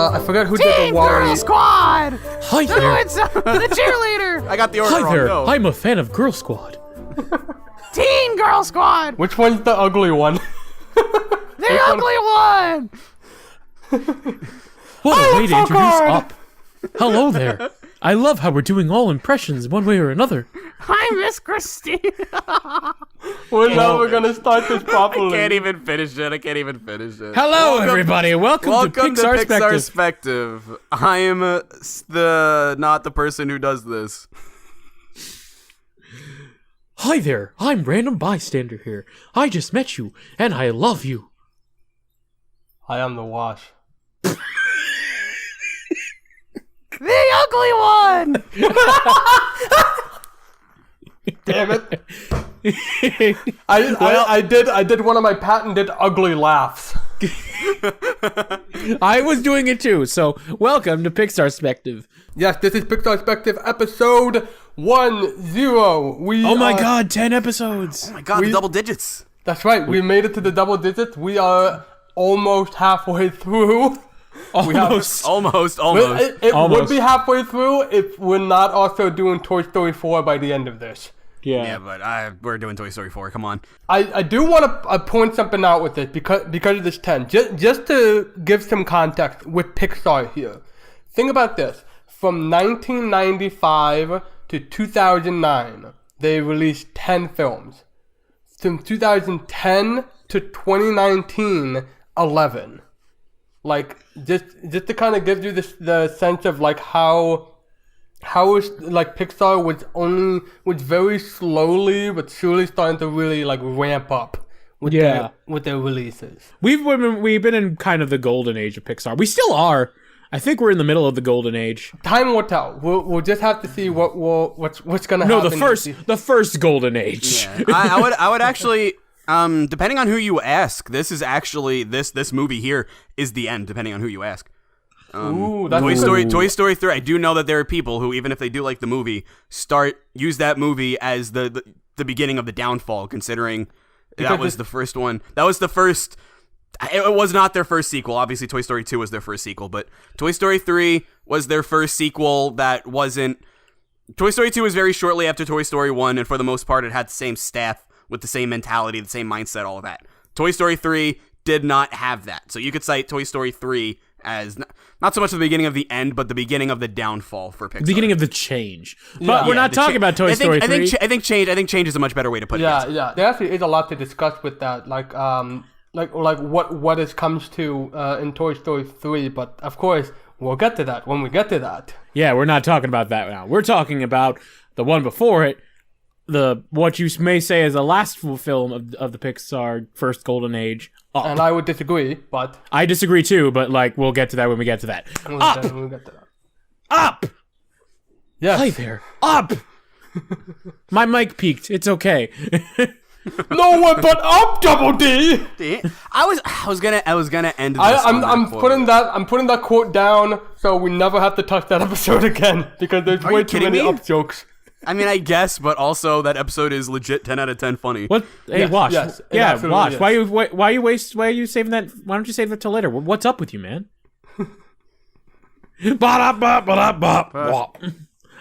I forget who did the Wally. Girl Squad! Hi there. The cheerleader! I got the order Hi wrong. there. No. I'm a fan of Girl Squad. Teen Girl Squad! Which one's the ugly one? The ugly one! What a way to so introduce good. Up. Hello there. I love how we're doing all impressions one way or another. Hi, Miss Christine. We're never gonna start this properly. I can't even finish it. Hello, everybody. Welcome to Pixarspective. Pixarspective. I am not the person who does this. Hi there. I'm RandomBystanderHere. I just met you, and I love you. I am the wash. The ugly one! Damn it! I did one of my patented ugly laughs. I was doing it too, so welcome to Pixarspective. Yes, this is Pixarspective episode 10. Oh my god, 10 episodes! Oh my god, the double digits. That's right, we made it to the double digits. We are almost halfway through. Almost. Almost. It Almost. would be halfway through if we're not also doing Toy Story 4 by the end of this. Yeah, but we're doing Toy Story 4. Come on. I do want to point something out with this because of this 10. Just to give some context with Pixar here. Think about this. From 1995 to 2009, they released 10 films. From 2010 to 2019, 11. Like, just to kind of give you the sense of like how like Pixar was very slowly but surely starting to really like ramp up with their releases. We've been in kind of the golden age of Pixar. We still are. I think we're in the middle of the golden age. Time will tell. We'll just have to see what's gonna happen. No, the first golden age. Yeah. I would actually. Depending on who you ask, this is actually this movie here is the end. Depending on who you ask. Ooh, that's Toy Story 3. I do know that there are people who, even if they do like the movie, use that movie as the beginning of the downfall. Considering that was the first one. That was the first. It was not their first sequel. Obviously, Toy Story 2 was their first sequel, but Toy Story 3 was their first sequel that wasn't. Toy Story 2 was very shortly after Toy Story 1, and for the most part, it had the same staff with the same mentality, the same mindset, all of that. Toy Story 3 did not have that. So you could cite Toy Story 3 as not so much the beginning of the end, but the beginning of the downfall for Pixar. Beginning of the change. But we're not talking about Toy Story 3. I think change is a much better way to put it. Yeah. There actually is a lot to discuss with that. Like what it comes to in Toy Story 3, but of course we'll get to that when we get to that. Yeah, we're not talking about that now. We're talking about the one before it, what you may say is the last film of the Pixar first golden age. Up. And I would disagree, but I disagree too, but like we'll get to that when we get to that. We'll get to that. Up! Yes. Hi there. Up! My mic peaked. It's okay. No one but up, Double D. I was gonna end this. I'm putting that quote down so we never have to touch that episode again because there's way too many up jokes. I mean, I guess, but also that episode is legit 10 out of 10 funny. What? Hey, Yes, Wash. yes, it Yeah, absolutely Wash. is. Why are you saving that? Why don't you save that till later? What's up with you, man?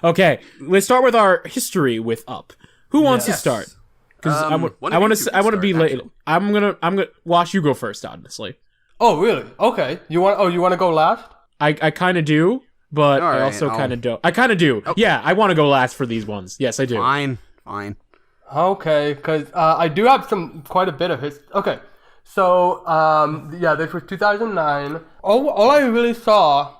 Okay, let's start with our history with Up. Who wants to start? Because I want to be late. I'm gonna Wash. You go first, honestly. Oh, really? Okay. You want to go last? I kind of do. But All right, I also kind of don't. I kind of do. Oh. Yeah, I want to go last for these ones. Yes, I do. Fine. Okay, because I do have quite a bit of history. Okay, so this was 2009. All I really saw,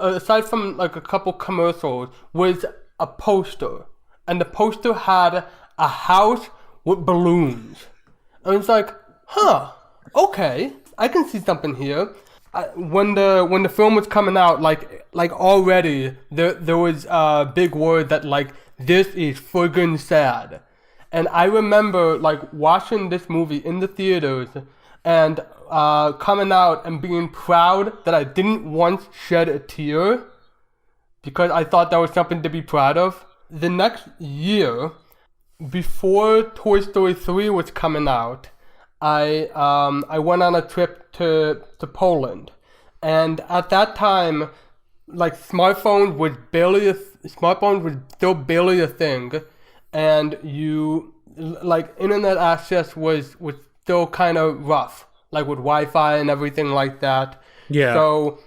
aside from like a couple commercials, was a poster, and the poster had a house with balloons. And it's like, okay, I can see something here. When the film was coming out, like already there was a big word that like this is friggin' sad, and I remember like watching this movie in the theaters and coming out and being proud that I didn't once shed a tear because I thought that was something to be proud of. The next year, before Toy Story 3 was coming out, I went on a trip to Poland, And at that time, like smartphones was still barely a thing, and internet access was still kind of rough, like with Wi-Fi and everything like that. Yeah. So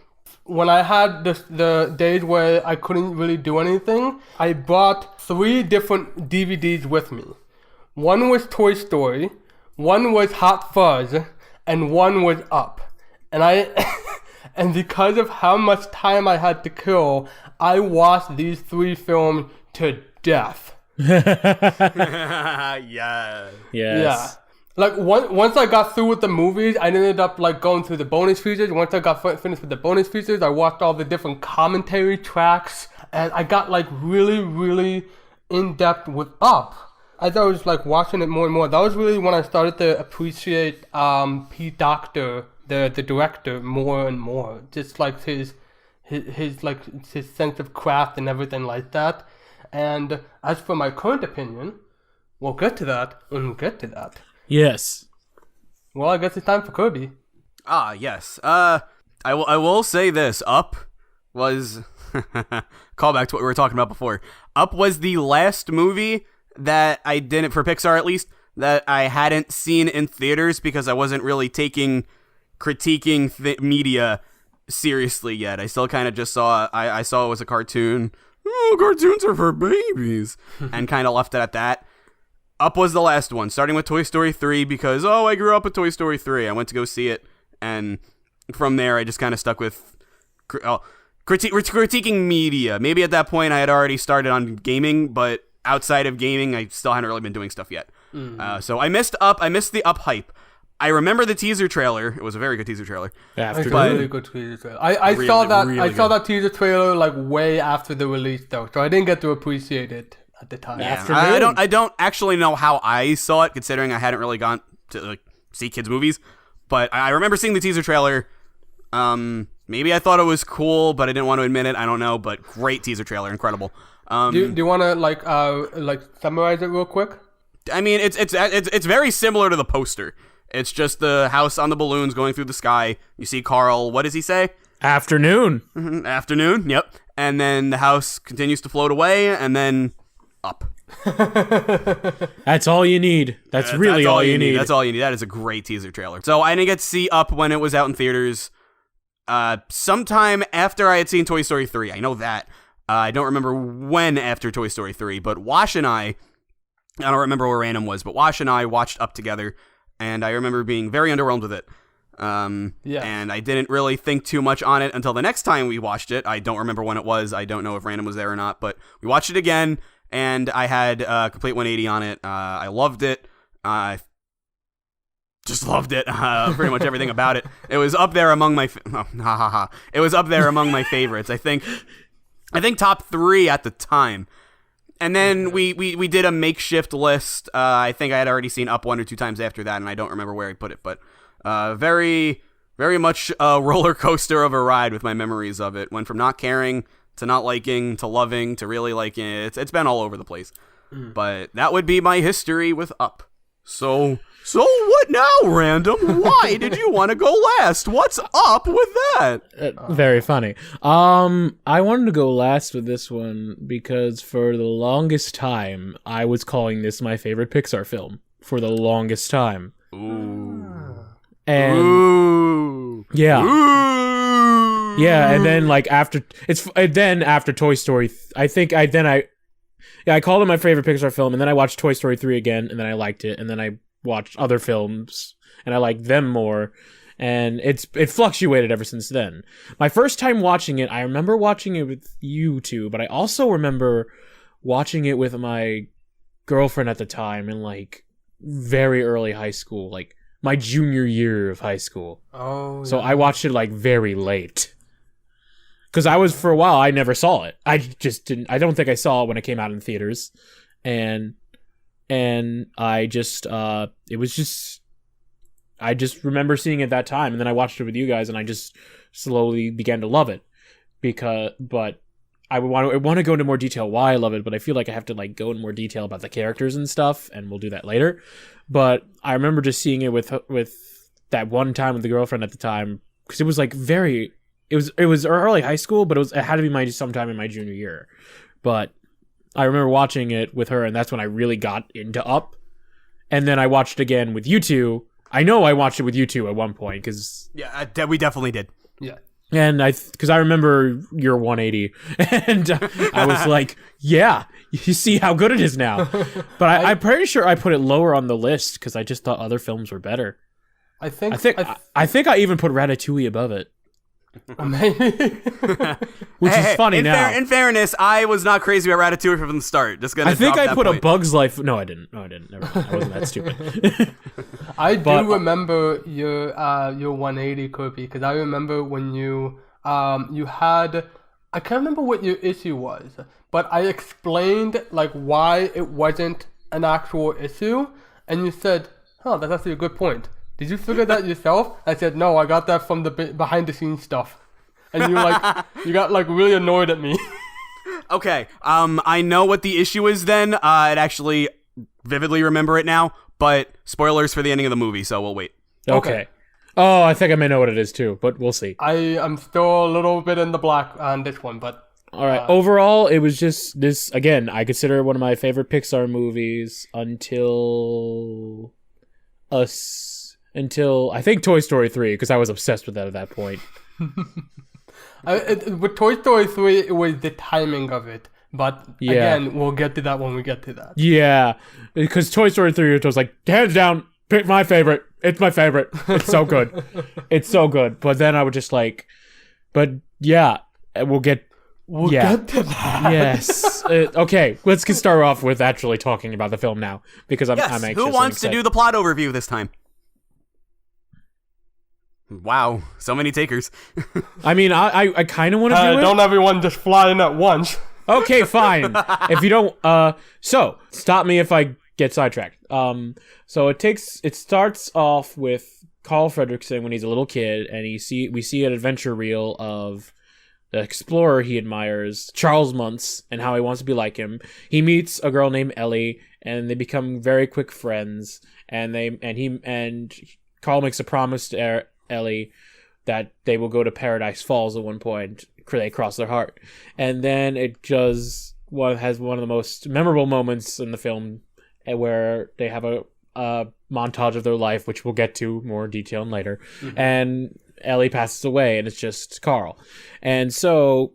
when I had the days where I couldn't really do anything, I brought 3 different DVDs with me. One was Toy Story, one was Hot Fuzz, and one was Up. And and because of how much time I had to kill, I watched these 3 films to death. Yeah. Yes. Yeah. Like once I got through with the movies, I ended up like going through the bonus features. Once I got finished with the bonus features, I watched all the different commentary tracks, and I got like really, really in depth with Up. As I was like watching it more and more, that was really when I started to appreciate Pete Docter, the director, more and more. Just like his sense of craft and everything like that. And as for my current opinion, we'll get to that when we get to that. Yes. Well, I guess it's time for Kirby. Ah, yes. I will say this. Up was... call back to what we were talking about before. Up was the last movie that I didn't, for Pixar at least, that I hadn't seen in theaters because I wasn't really critiquing media seriously yet. I still kind of just saw... I saw it was a cartoon. Oh, cartoons are for babies. And kind of left it at that. Up was the last one, starting with Toy Story 3 because, I grew up with Toy Story 3. I went to go see it, and from there I just kind of stuck with critiquing media. Maybe at that point I had already started on gaming, but outside of gaming I still hadn't really been doing stuff yet. So I missed Up. I missed the Up hype. I remember the teaser trailer. It was a very good teaser trailer. It's a really good teaser trailer. I saw that teaser trailer like way after the release though, so I didn't get to appreciate it at the time. Yeah, I don't actually know how I saw it, considering I hadn't really gone to see kids' movies. But I remember seeing the teaser trailer. Maybe I thought it was cool, but I didn't want to admit it. I don't know, but great teaser trailer, incredible. Do you want to like summarize it real quick? I mean, it's very similar to the poster. It's just the house on the balloons going through the sky. You see Carl. What does he say? Afternoon. Afternoon. Yep. And then the house continues to float away, and then up. That's all you need. That's really all you need. That's all you need. That is a great teaser trailer. So I didn't get to see Up when it was out in theaters. Sometime after I had seen Toy Story 3. I know that. I don't remember when after Toy Story 3, but Wash and I don't remember where Random was, but Wash and I watched Up together, and I remember being very underwhelmed with it. And I didn't really think too much on it until the next time we watched it. I don't remember when it was. I don't know if Random was there or not, but we watched it again, and I had a complete 180 on it. I loved it. I just loved it. Pretty much everything about it. It was up there among my... It was up there among my favorites. I think top 3 at the time. And then we did a makeshift list. I think I had already seen Up 1 or 2 times after that, and I don't remember where I put it, but very, very much a roller coaster of a ride with my memories of it. Went from not caring to not liking to loving to really liking it. It's been all over the place. But that would be my history with Up. So what now, Random? Why did you want to go last? What's up with that? Very funny. I wanted to go last with this one because for the longest time, I was calling this my favorite Pixar film. For the longest time. Ooh. And Ooh. Yeah. Ooh. Yeah, and then like after Toy Story, I called it my favorite Pixar film, and then I watched Toy Story 3 again, and then I liked it, and then I watched other films, and I liked them more, and it fluctuated ever since then. My first time watching it, I remember watching it with you two, but I also remember watching it with my girlfriend at the time in like very early high school, like my junior year of high school. Oh. So I watched it like very late. Because for a while, I never saw it. I don't think I saw it when it came out in theaters. And I just remember seeing it at that time. And then I watched it with you guys, and I just slowly began to love it. But I would want to go into more detail why I love it, but I feel like I have to like go in more detail about the characters and stuff, and we'll do that later. But I remember just seeing it with that one time with the girlfriend at the time, because it was like very it was early high school, but it had to be sometime in my junior year. But I remember watching it with her, and that's when I really got into Up. And then I watched it again with you two. I know I watched it with you two at one point because we definitely did. Yeah. And because I remember your 180, and I was like, yeah, you see how good it is now. But I'm pretty sure I put it lower on the list because I just thought other films were better. I think I even put Ratatouille above it. Which is funny now. In fairness, I was not crazy about Ratatouille from the start. I think I put A Bug's Life. No, I didn't. Never mind. I wasn't that stupid. I do remember your 180, Kirby, because I remember when you had, I can't remember what your issue was, but I explained like why it wasn't an actual issue, and you said, "Oh, that's actually a good point. Did you figure that yourself?" I said, "No, I got that from the behind the scenes stuff." And you got like really annoyed at me. Okay, I know what the issue is then. I actually vividly remember it now, but spoilers for the ending of the movie, so we'll wait. Okay. Oh, I think I may know what it is too, but we'll see. I'm still a little bit in the black on this one, but... All right. Overall, it was just this, again, I consider it one of my favorite Pixar movies until I think Toy Story 3, because I was obsessed with that at that point. With Toy Story 3, it was the timing of it. But again, we'll get to that when we get to that. Yeah, because Toy Story 3 was like, hands down, pick my favorite. It's my favorite. It's so good. It's so good. But then I would just like, but yeah, we'll get to that. Yes. Okay, let's get started off with actually talking about the film now, because I'm anxious. Who wants to do the plot overview this time? Wow, so many takers. I mean, I kind of want to do it. Don't everyone just fly in at once. Okay, fine. If you don't, so stop me if I get sidetracked. So it starts off with Carl Fredricksen when he's a little kid, and we see an adventure reel of the explorer he admires, Charles Muntz, and how he wants to be like him. He meets a girl named Ellie, and they become very quick friends. And Carl makes a promise to Ellie that they will go to Paradise Falls at one point. They cross their heart, and then it just has one of the most memorable moments in the film, where they have a montage of their life, which we'll get to more detail later. Mm-hmm. And Ellie passes away, and it's just Carl, and so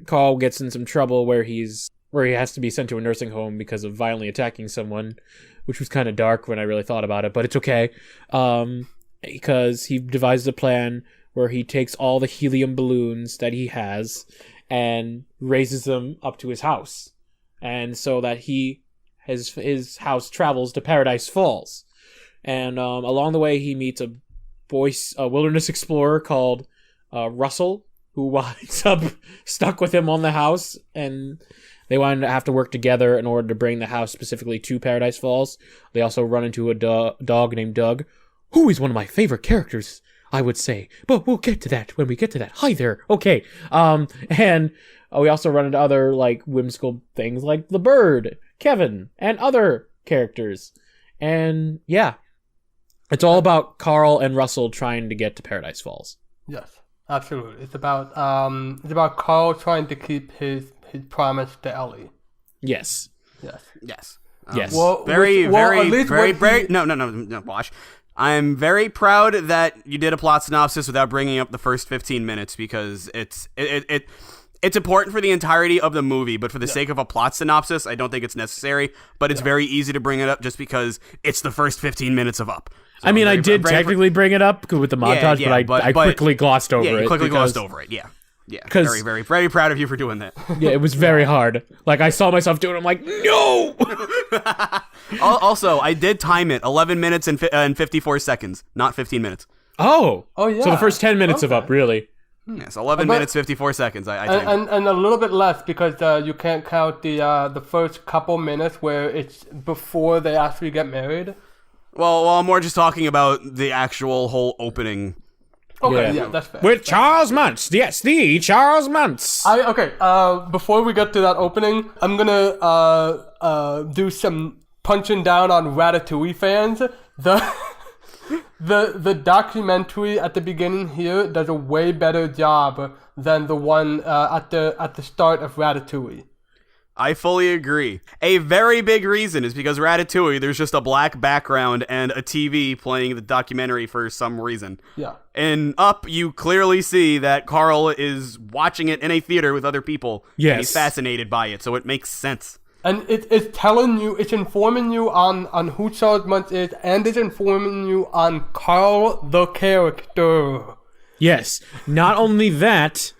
Carl gets in some trouble where he has to be sent to a nursing home because of violently attacking someone, which was kind of dark when I really thought about it, but it's okay, because he devised a plan where he takes all the helium balloons that he has and raises them up to his house. And so that his house travels to Paradise Falls. And along the way, he meets a wilderness explorer called Russell, who winds up stuck with him on the house. And they wind up have to work together in order to bring the house specifically to Paradise Falls. They also run into a dog named Doug, who is one of my favorite characters, I would say, but we'll get to that when we get to that. Hi there. Okay. And we also run into other like whimsical things like the bird, Kevin, and other characters. And yeah, it's all about Carl and Russell trying to get to Paradise Falls. Yes, absolutely. It's about Carl trying to keep his promise to Ellie. Yes. Yes. Well, very, no, Wash. I'm very proud that you did a plot synopsis without bringing up the first 15 minutes, because it's important for the entirety of the movie, but for the sake of a plot synopsis, I don't think it's necessary, but it's very easy to bring it up just because it's the first 15 minutes of Up. So I mean, I did technically bring it up with the montage, but I quickly glossed over it. Yeah, you quickly glossed over it, yeah. Yeah, very, very, very proud of you for doing that. Yeah, it was very hard. Like, I saw myself doing it, I'm like, no! Also, I did time it, 11 minutes and 54 seconds, not 15 minutes. Oh, yeah. So the first 10 minutes of Up, really. Yes, 11 minutes, 54 seconds. I timed and a little bit less, because you can't count the first couple minutes where it's before they actually get married. Well, I'm more just talking about the actual whole opening. Okay, yeah, that's fair. With Charles Muntz. Yes, the Charles Muntz. Before we get to that opening, I'm gonna do some punching down on Ratatouille fans. the documentary at the beginning here does a way better job than the one at the start of Ratatouille. I fully agree. A very big reason is because Ratatouille, there's just a black background and a TV playing the documentary for some reason. Yeah. And Up, you clearly see that Carl is watching it in a theater with other people. Yes. And he's fascinated by it, so it makes sense. And it's telling you, it's informing you on who Charles Muntz is, and it's informing you on Carl the character. Yes. Not only that,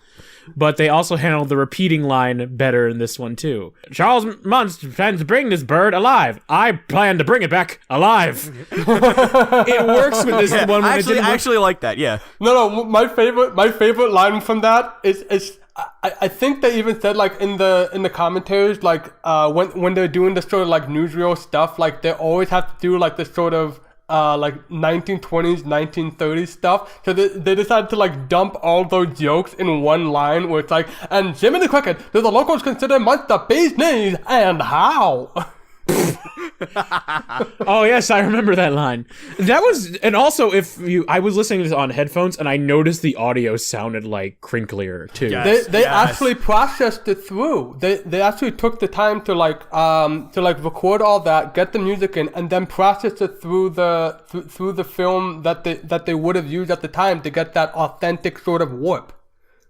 but they also handled the repeating line better in this one too. Charles Muntz plans to bring this bird alive. I plan to bring it back alive. It works with this one. When I actually like that. Yeah. No. My favorite line from that is I think they even said like in the commentaries, like when they're doing this sort of like newsreel stuff, like they always have to do like this sort of like 1920s, 1930s stuff. So they decided to like dump all those jokes in one line where it's like, and Jimmy the Cricket, do the locals consider Muntz the bee's knees, and how? Oh yes, I remember that line. That was, and also I was listening to this on headphones and I noticed the audio sounded like crinklier too. Yes. They actually processed it through. They actually took the time to record all that, get the music in, and then process it through the film that they would have used at the time to get that authentic sort of warp.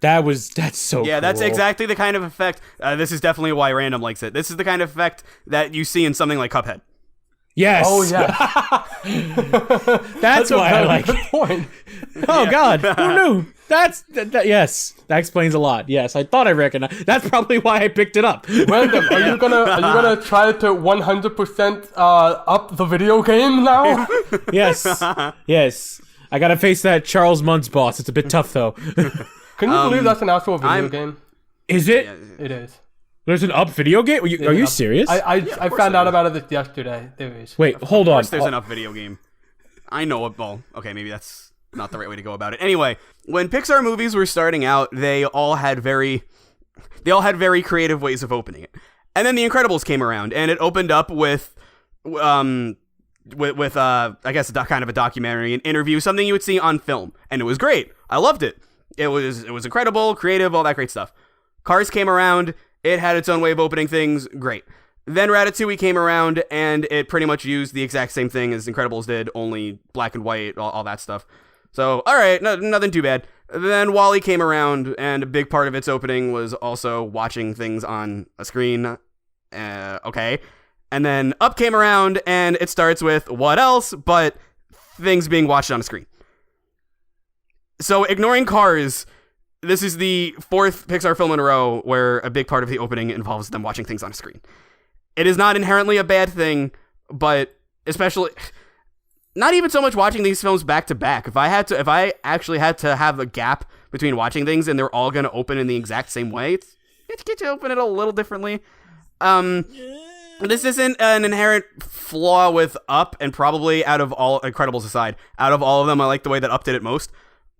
That's so Yeah, cool. that's exactly the kind of effect. This is definitely why Random likes it. This is the kind of effect that you see in something like Cuphead. Yes. Oh yeah. That's why I like good it. point. Oh God, who knew? Yes, that explains a lot. Yes, I thought I recognized. That's probably why I picked it up. Random, are you gonna try to 100% up the video game now? Yes. I gotta face that Charles Muntz boss. It's a bit tough though. Can you believe that's an actual video game? Is it? It is. There's an Up video game? Are you serious? I found out about it yesterday. There is. Wait, hold on. Of course there's an Up video game. I know it. Well, okay, maybe that's not the right way to go about it. Anyway, when Pixar movies were starting out, they all had very creative ways of opening it. And then The Incredibles came around, and it opened up with I guess kind of a documentary, an interview, something you would see on film, and it was great. I loved it. It was incredible, creative, all that great stuff. Cars came around, it had its own way of opening things, great. Then Ratatouille came around, and it pretty much used the exact same thing as Incredibles did, only black and white, all that stuff. So, alright, nothing too bad. Then WALL-E came around, and a big part of its opening was also watching things on a screen. Okay. And then Up came around, and it starts with what else but things being watched on a screen. So, ignoring Cars, this is the fourth Pixar film in a row where a big part of the opening involves them watching things on a screen. It is not inherently a bad thing, but especially not even so much watching these films back to back. If I actually had to have a gap between watching things and they're all going to open in the exact same way, it's get to open it a little differently. This isn't an inherent flaw with Up, and probably out of all Incredibles aside, out of all of them, I like the way that Up did it most.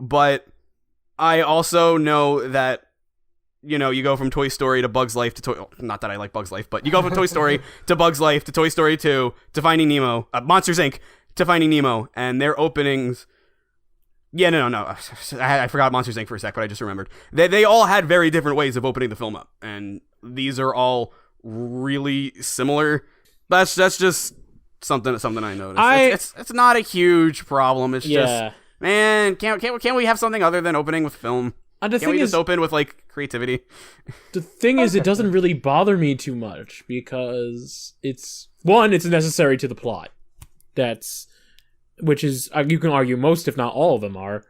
But I also know that, you know, you go from Toy Story to Bug's Life to not that I like Bug's Life, but you go from Toy Story to Bug's Life to Toy Story 2 to Finding Nemo, Monsters Inc. to Finding Nemo, and their openings. Yeah, no. I forgot Monsters Inc. for a sec, but I just remembered. They all had very different ways of opening the film up, and these are all really similar. That's just something I noticed. It's not a huge problem. It's just, man, can't we have something other than opening with film? Can't we just open with like creativity? The thing is, it doesn't really bother me too much because it's necessary to the plot. Which is, you can argue most, if not all of them, are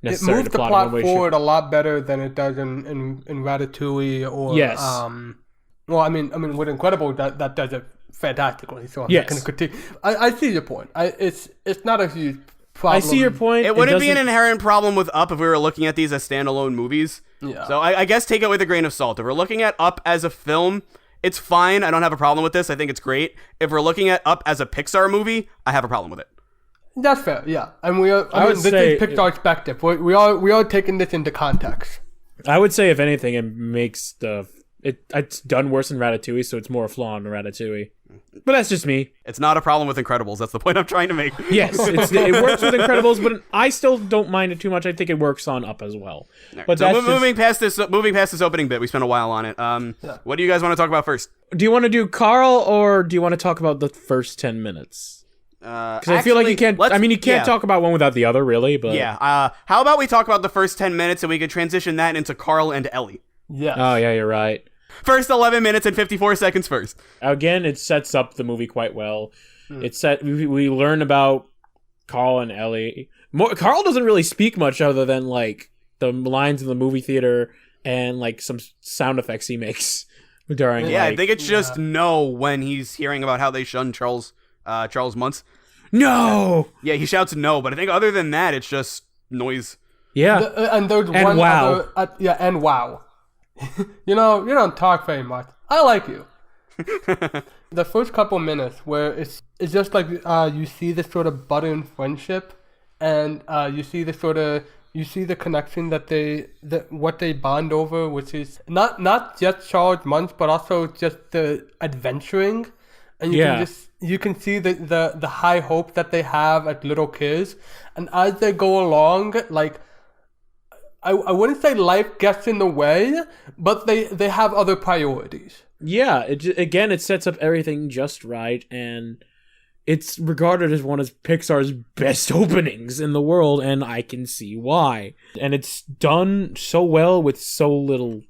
necessary. It moves the plot forward a lot better than it does in Ratatouille or yes. Well, I mean, with Incredible, that does it fantastically. So I'm not going to critique. I see your point. It's not a huge problem. I see your point. It wouldn't be an inherent problem with Up if we were looking at these as standalone movies. Yeah. So I guess take it with a grain of salt. If we're looking at Up as a film, it's fine. I don't have a problem with this. I think it's great. If we're looking at Up as a Pixar movie, I have a problem with it. That's fair, yeah. And this is Pixarspective. We are taking this into context. I would say, if anything, it makes it's done worse than Ratatouille, so it's more a flaw in Ratatouille. But that's just me. It's not a problem with Incredibles. That's the point I'm trying to make. Yes, it works with Incredibles, but I still don't mind it too much. I think it works on Up as well. Right. But so that's moving past this opening bit, we spent a while on it. What do you guys want to talk about first? Do you want to do Carl, or do you want to talk about the first 10 minutes? Because I feel like you can't. I mean, you can't talk about one without the other, really. But yeah. How about we talk about the first 10 minutes and we could transition that into Carl and Ellie? Yeah. Oh yeah, you're right. First 11 minutes and 54 seconds first. Again, it sets up the movie quite well. We learn about Carl and Ellie. Carl doesn't really speak much other than like the lines in the movie theater and like some sound effects he makes during. Yeah, I think it's just no when he's hearing about how they shunned Charles Muntz. No. Yeah, he shouts no, but I think other than that, it's just noise. Yeah, and there's and one wow. other. And wow. You don't talk very much. I like you. The first couple minutes where it's just like you see this sort of budding friendship, and you see the connection that what they bond over, which is not just Charles Muntz, but also just the adventuring, and you can see the high hope that they have as little kids, and as they go along, like. I wouldn't say life gets in the way, but they have other priorities. Yeah, it sets up everything just right, and it's regarded as one of Pixar's best openings in the world, and I can see why. And it's done so well with so little.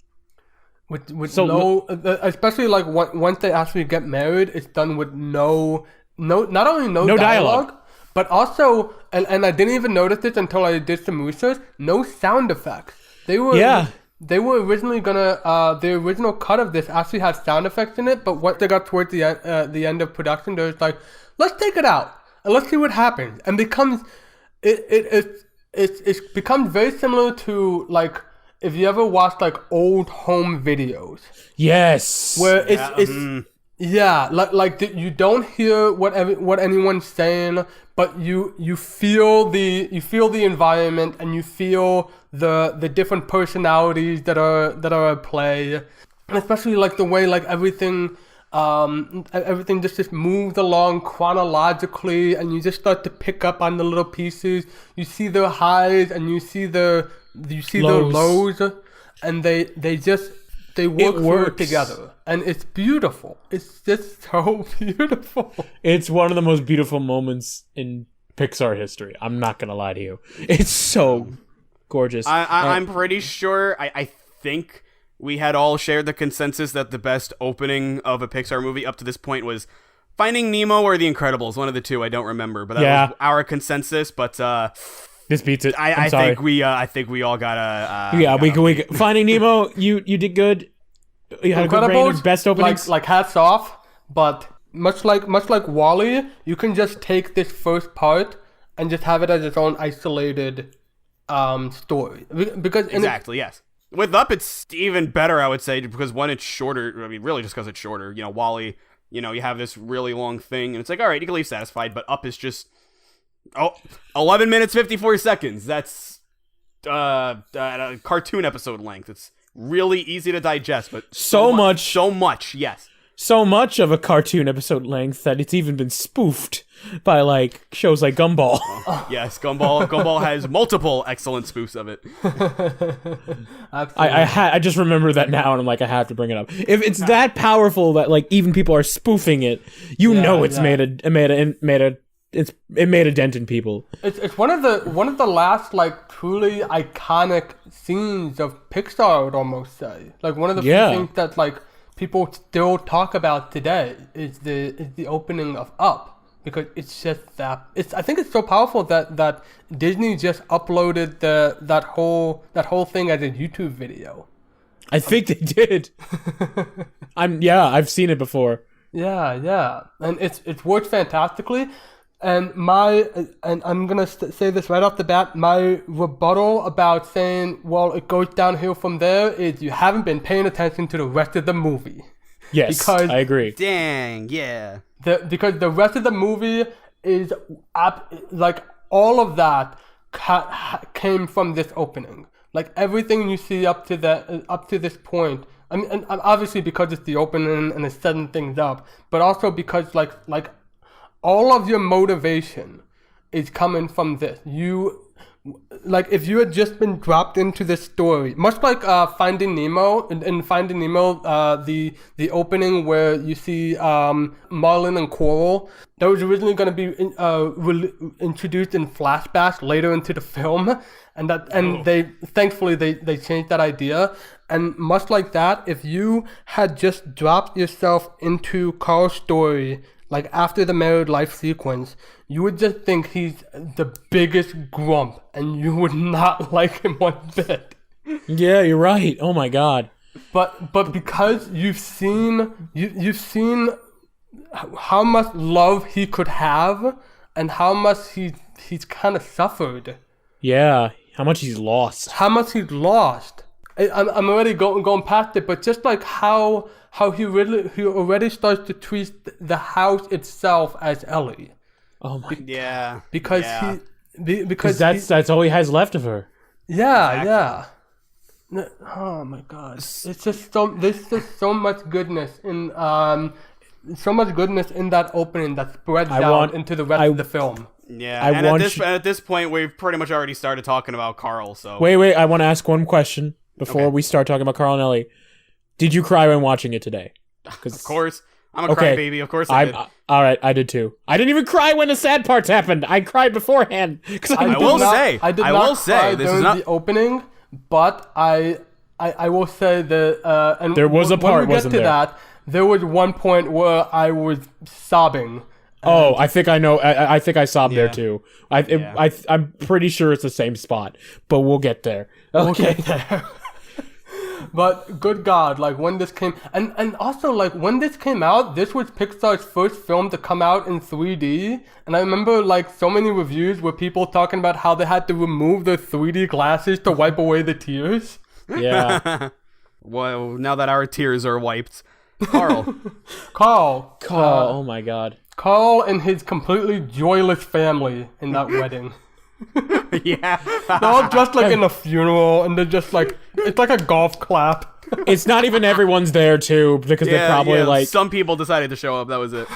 With so especially like once they actually get married, it's done with not only no dialogue. But also, and I didn't even notice this until I did some research, no sound effects. They were originally gonna, the original cut of this actually had sound effects in it, but once they got towards the end of production, they was like, let's take it out, and let's see what happens. And it becomes very similar to, like, if you ever watched, like, old home videos. Yes! Where you don't hear what anyone's saying, but you feel the environment, and you feel the different personalities that are at play, and especially like the way like everything just moves along chronologically, and you just start to pick up on the little pieces. You see their highs and you see their lows, and they work through it together, and it's beautiful. It's just so beautiful. It's one of the most beautiful moments in Pixar history. I'm not gonna lie to you. It's so gorgeous. I'm pretty sure. I think we had all shared the consensus that the best opening of a Pixar movie up to this point was Finding Nemo or The Incredibles. One of the two. I don't remember, but that was our consensus. But this beats it. I think we all gotta. We Finding Nemo. You did good. You had a good reign of best openings. Like hats off. But much like WALL-E, you can just take this first part and just have it as its own isolated story. Because exactly, yes. With Up, it's even better, I would say, because one, it's shorter. I mean, really, just because it's shorter. WALL-E. You have this really long thing, and it's like, all right, you can leave satisfied. But Up is just 11 minutes 54 seconds. That's a cartoon episode length. It's really easy to digest, but so much, yes. So much of a cartoon episode length that it's even been spoofed by like shows like Gumball. Yes, Gumball has multiple excellent spoofs of it. I just remember that now, and I'm like, I have to bring it up. If it's that powerful that like even people are spoofing it, it made a dent in people. It's one of the last like truly iconic scenes of Pixar, I would almost say. Like one of the few things that like people still talk about today is the opening of Up, because it's just that I think it's so powerful that Disney just uploaded that whole thing as a YouTube video. I think they did. I've seen it before. Yeah, and it's worked fantastically. And I'm gonna say this right off the bat. My rebuttal about saying, well, it goes downhill from there is you haven't been paying attention to the rest of the movie. Yes, because I agree. Dang, yeah. Because the rest of the movie is like all of that came from this opening. Like everything you see up to this point I mean, and obviously because it's the opening and it's setting things up, but also because like all of your motivation is coming from this. Like if you had just been dropped into this story, much like Finding Nemo, in Finding Nemo, the opening where you see Marlin and Coral, that was originally going to be introduced in flashbacks later into the film, and they thankfully they changed that idea. And much like that, if you had just dropped yourself into Carl's story, like after the married life sequence, you would just think he's the biggest grump, and you would not like him one bit. Yeah, you're right. Oh my god. But because you've seen how much love he could have, and how much he's kind of suffered. Yeah, how much he's lost. I'm already going past it, but just like how he already starts to treat the house itself as Ellie. Oh my. Yeah. Because that's all he has left of her. Yeah, exactly. Yeah. Oh my god. It's just there's just so much goodness in that opening that spreads out into the rest of the film. Yeah, at this point, we've pretty much already started talking about Carl. So wait, I want to ask one question before we start talking about Carl and Ellie. Did you cry when watching it today? Of course, I'm a crybaby. Of course, I did. All right, I did too. I didn't even cry when the sad parts happened. I cried beforehand. I will say this is not the opening, but I will say that and there was a part. When we get to that, there was one point where I was sobbing. Oh, I think I know. I think I sobbed there too. I'm pretty sure it's the same spot, but we'll get there. Okay. We'll get there. But good God, like when this came, and also like when this came out, this was Pixar's first film to come out in 3D. And I remember like so many reviews where people talking about how they had to remove their 3D glasses to wipe away the tears. Yeah. Well, now that our tears are wiped, Carl. Oh my God. Carl and his completely joyless family in that wedding. Yeah. They're all dressed like in a funeral, and they're just like, it's like a golf clap. It's not even everyone's there too, because they're probably like... Some people decided to show up, that was it.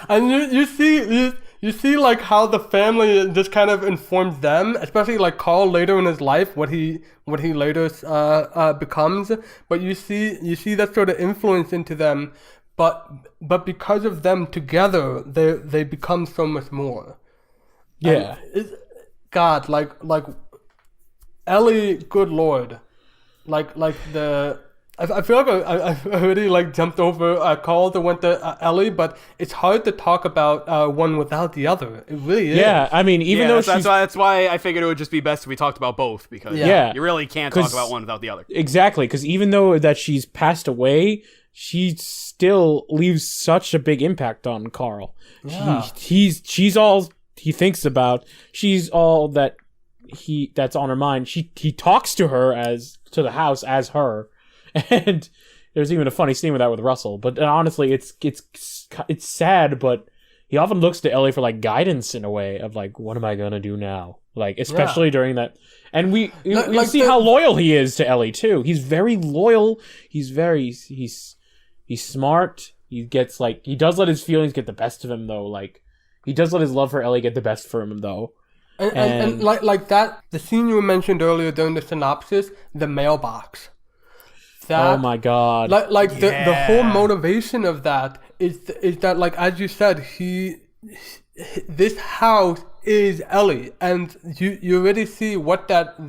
And you see like how the family just kind of informs them, especially like Carl later in his life, what he later becomes. But you see that sort of influence into them. But because of them together, they become so much more. Yeah. God, like Ellie, good Lord, like I feel like I already like jumped over Carl that went to Ellie, but it's hard to talk about one without the other. It really is. Yeah, I mean, even though that's why I figured it would just be best if we talked about both, because you really can't talk about one without the other. Exactly, because even though that she's passed away, she still leaves such a big impact on Carl. Yeah. She's all he thinks about. She's all that's on her mind. He talks to her to the house as her, and there's even a funny scene with that with Russell. But honestly, it's sad. But he often looks to Ellie for like guidance in a way of like, what am I gonna do now? Like especially during that, and we see how loyal he is to Ellie too. He's very loyal. He's smart. He does let his feelings get the best of him though. Like he does let his love for Ellie get the best for him though. And like that, the scene you mentioned earlier during the synopsis, the mailbox. Oh my God! The whole motivation of that is that like as you said, this house is Ellie, and you already see what that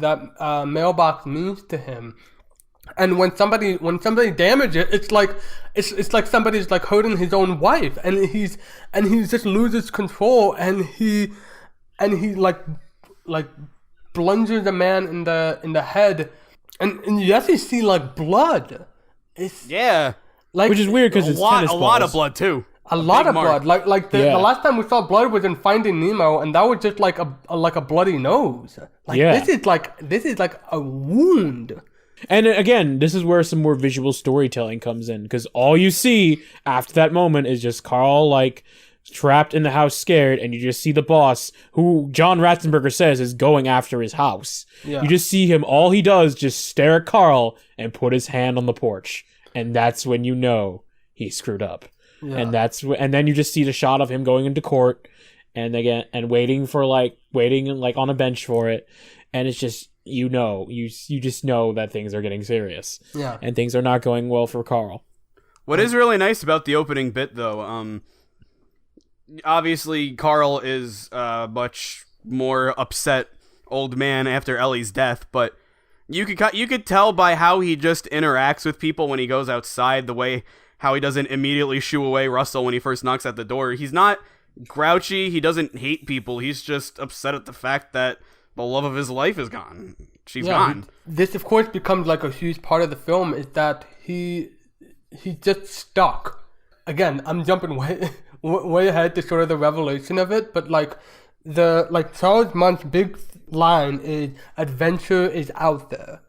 mailbox means to him. And when somebody damages it, it's like somebody's like hurting his own wife, and he just loses control, and he like blunges a man in the head, and you actually see like blood. It's like, which is weird because it's a lot of blood too. A lot of blood. Like the last time we saw blood was in Finding Nemo, and that was just like a bloody nose. This is like a wound. And again, this is where some more visual storytelling comes in, because all you see after that moment is just Carl like trapped in the house scared, and you just see the boss, who John Ratzenberger says is going after his house. Yeah. You just see him, all he does just stare at Carl and put his hand on the porch. And that's when you know he screwed up. Yeah. And then you just see the shot of him going into court and waiting on a bench for it. And it's just, you just know that things are getting serious. Yeah. And things are not going well for Carl. What is really nice about the opening bit, though, obviously Carl is a much more upset old man after Ellie's death, but you could tell by how he just interacts with people when he goes outside, the way how he doesn't immediately shoo away Russell when he first knocks at the door. He's not grouchy, he doesn't hate people, he's just upset at the fact that the love of his life is gone. She's gone. This, of course, becomes like a huge part of the film, is that he's just stuck. Again, I'm jumping way ahead to sort of the revelation of it, but Charles Munt's big line is adventure is out there,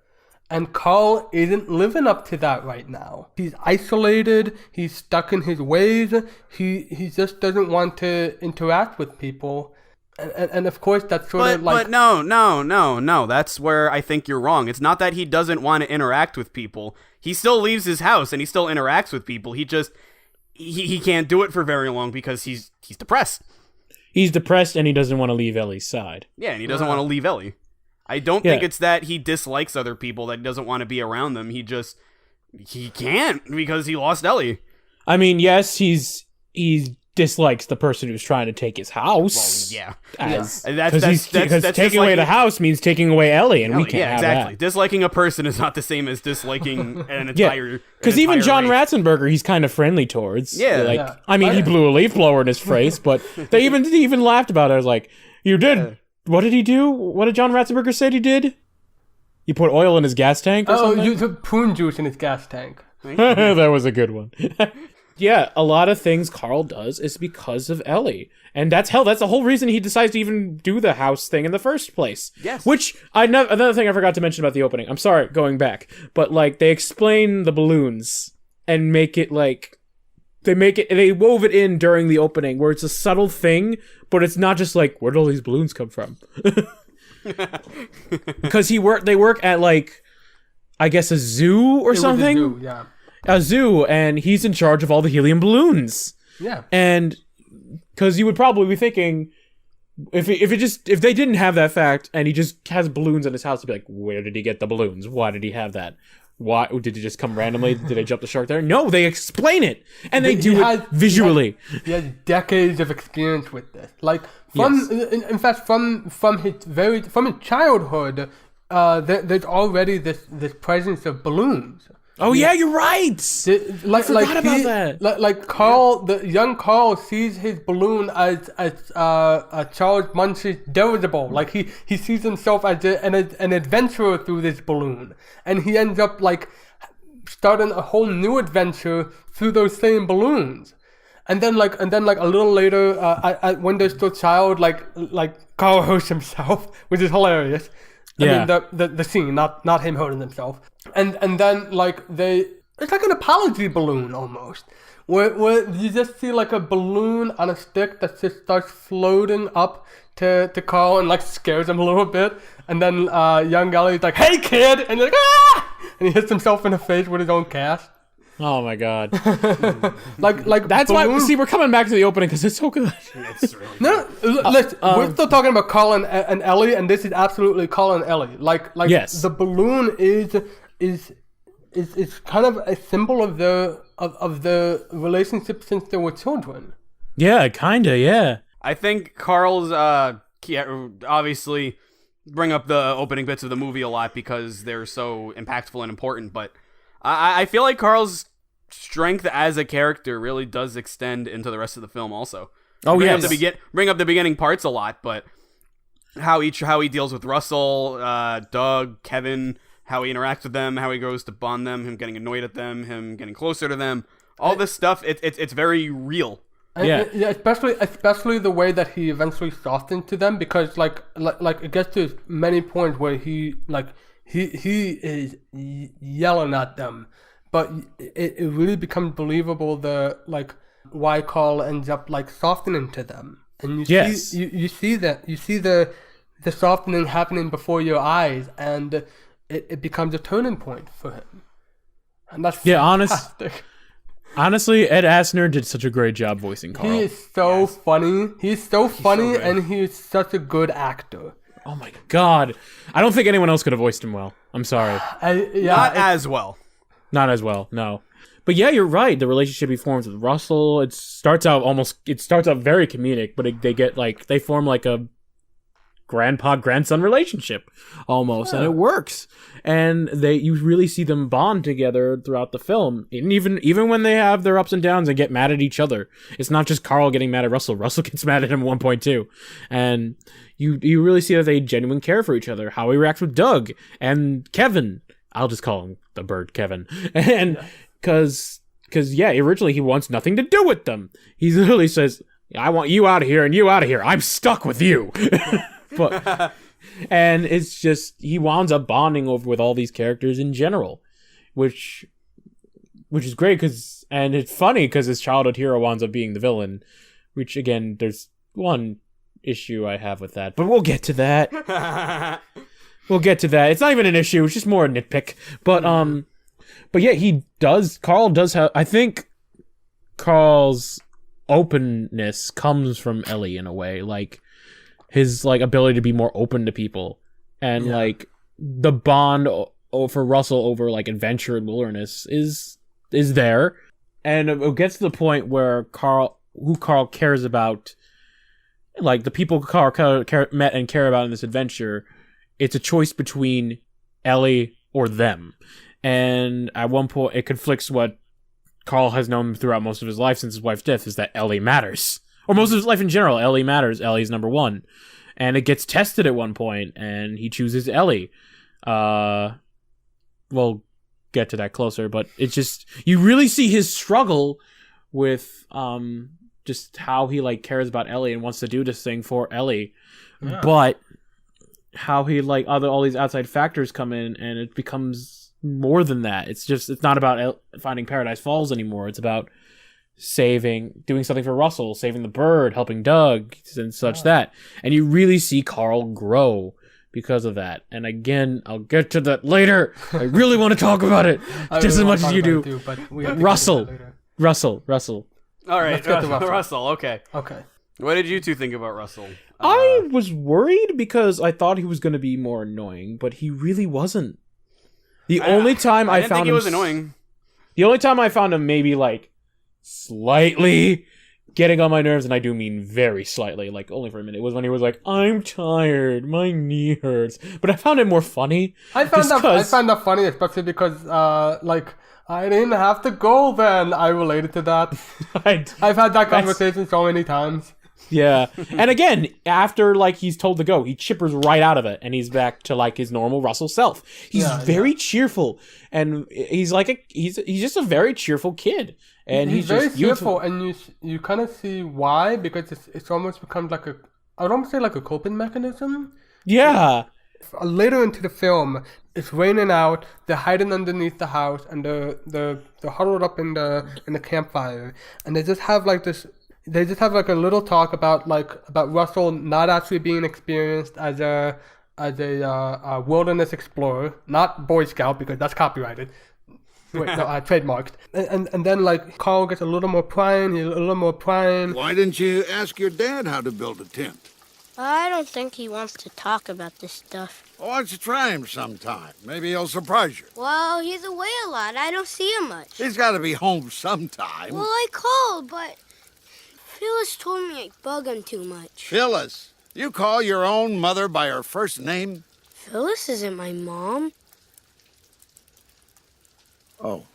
and Carl isn't living up to that right now. He's isolated, he's stuck in his ways, he just doesn't want to interact with people, and of course that's but no, that's where I think you're wrong. It's not that he doesn't want to interact with people. He still leaves his house and he still interacts with people. He just he can't do it for very long because he's depressed. He's depressed and he doesn't want to leave Ellie's side. Yeah, and he doesn't want to leave Ellie. I don't think it's that he dislikes other people, that he doesn't want to be around them. He can't because he lost Ellie. I mean, yes, he dislikes the person who's trying to take his house. Well, yeah. Because taking away the house means taking away Ellie, and we can't have exactly. that. Disliking a person is not the same as disliking an entire. Because even John Ratzenberger, he's kind of friendly towards. Yeah. I mean, he blew a leaf blower in his face, but they even laughed about it. I was like, "You did? What did he do? What did John Ratzenberger say he did? You put oil in his gas tank or something? You put prune juice in his gas tank." That was a good one. Yeah, a lot of things Carl does is because of Ellie. And that's the whole reason he decides to even do the house thing in the first place. Yes. Which, another thing I forgot to mention about the opening. I'm sorry, going back. But, they explain the balloons and make it, they wove it in during the opening where it's a subtle thing, but it's not just where'd all these balloons come from? Because they work at, I guess a zoo or something? A zoo, yeah. A zoo, and he's in charge of all the helium balloons. Yeah. And because you would probably be thinking, if they didn't have that fact and he just has balloons in his house, you'd be like, where did he get the balloons? Why did he have that? Why did he just come randomly? Did they jump the shark there? No, they explain it, and they do it visually. He has decades of experience with this. In fact, from his childhood, there's already this presence of balloons. Oh yeah, you're right. I forgot about that. Carl, the young Carl sees his balloon as Charles Muntz's dirigible. He sees himself as an adventurer through this balloon, and he ends up starting a whole new adventure through those same balloons. And then a little later, when they're still child, Carl hurts himself, which is hilarious. Yeah. I mean, the scene, not him hurting himself. And then it's like an apology balloon almost, where you just see a balloon on a stick that just starts floating up to Carl and scares him a little bit, and then young Ellie's like, "Hey kid," and he's like, "Ah!" and he hits himself in the face with his own cast. Oh my god! That's why. See, we're coming back to the opening because it's so good. It's really no. Listen, we're still talking about Carl and Ellie, and this is absolutely Carl and Ellie. Yes. The balloon is kind of a symbol of the relationship since they were children. Yeah, kinda. Yeah. I think Carl's obviously bring up the opening bits of the movie a lot because they're so impactful and important, but I feel like Carl's strength as a character really does extend into the rest of the film also. Oh, yeah. Bring up the beginning parts a lot, but how he deals with Russell, Doug, Kevin, how he interacts with them, how he goes to bond them, him getting annoyed at them, him getting closer to them, all this stuff, it's very real. Yeah, especially the way that he eventually softens to them, because it gets to many points where he is yelling at them, but it really becomes believable why Carl ends up like softening to them, and you Yes. see you see the softening happening before your eyes, and it becomes a turning point for him, and that's fantastic. Honestly, Ed Asner did such a great job voicing Carl. He is so funny. He's so funny, good. and he's such a good actor. Oh my god. I don't think anyone else could have voiced him well. I'm sorry. Not as well. Not as well, no. But yeah, you're right. The relationship he forms with Russell, it starts out very comedic, but they form like a grandpa-grandson relationship almost, and it works. And you really see them bond together throughout the film. And even when they have their ups and downs and get mad at each other, it's not just Carl getting mad at Russell. Russell gets mad at him at one point too. And you really see that they genuinely care for each other. How he reacts with Doug and Kevin. I'll just call him the bird Kevin. And because originally he wants nothing to do with them. He literally says, I want you out of here and you out of here. I'm stuck with you. But and it's just he winds up bonding with all these characters in general, which is great and it's funny because his childhood hero winds up being the villain, which again there's one issue I have with that, but we'll get to that. It's not even an issue, it's just more a nitpick. But yeah, Carl does have, I think Carl's openness comes from Ellie in a way, like his like ability to be more open to people, and like the bond for Russell over like adventure and wilderness is there, and it gets to the point where Carl cares about, like the people Carl met and care about in this adventure. It's a choice between Ellie or them, and at one point it conflicts what Carl has known throughout most of his life since his wife's death, is that Ellie matters. Or most of his life in general, Ellie matters. Ellie's number one. And it gets tested at one point, and he chooses Ellie. We'll get to that closer, but it's just, you really see his struggle with just how he like cares about Ellie and wants to do this thing for Ellie. Yeah. But how he like all these outside factors come in, and it becomes more than that. It's not about finding Paradise Falls anymore. It's about doing something for Russell, saving the bird, helping Doug, and such that. And you really see Carl grow because of that. And again, I'll get to that later. I really want to talk about it just as much as you do. Too, but we have to Russell. All right, Let's get to Russell. Okay. Okay. What did you two think about Russell? I was worried because I thought he was going to be more annoying, but he really wasn't. The only time I found him, he was annoying. The only time I found him maybe like slightly getting on my nerves, and I do mean very slightly, like only for a minute, was when he was like, I'm tired, my knee hurts. But I found it more funny. I found that funny, especially because like I didn't have to go then. I related to that. I've had that conversation so many times. Yeah. And again, after like he's told to go, he chippers right out of it, and he's back to like his normal Russell self. He's very cheerful, and he's like he's just a very cheerful kid. And he's very just cheerful, and you kind of see why, because it's almost becomes like I would almost say like a coping mechanism. Yeah. Later into the film, it's raining out. They're hiding underneath the house, and they're huddled up in the campfire, and they just have like this. They just have like a little talk about Russell not actually being experienced as a wilderness explorer, not Boy Scout, because that's copyrighted. Wait, no, trademarked. And then like Carl gets a little more prying. Why didn't you ask your dad how to build a tent? I don't think he wants to talk about this stuff. Why don't you try him sometime? Maybe he'll surprise you. Well, he's away a lot. I don't see him much. He's got to be home sometime. Well, I called, but Phyllis told me I bug him too much. Phyllis? You call your own mother by her first name? Phyllis isn't my mom. Oh.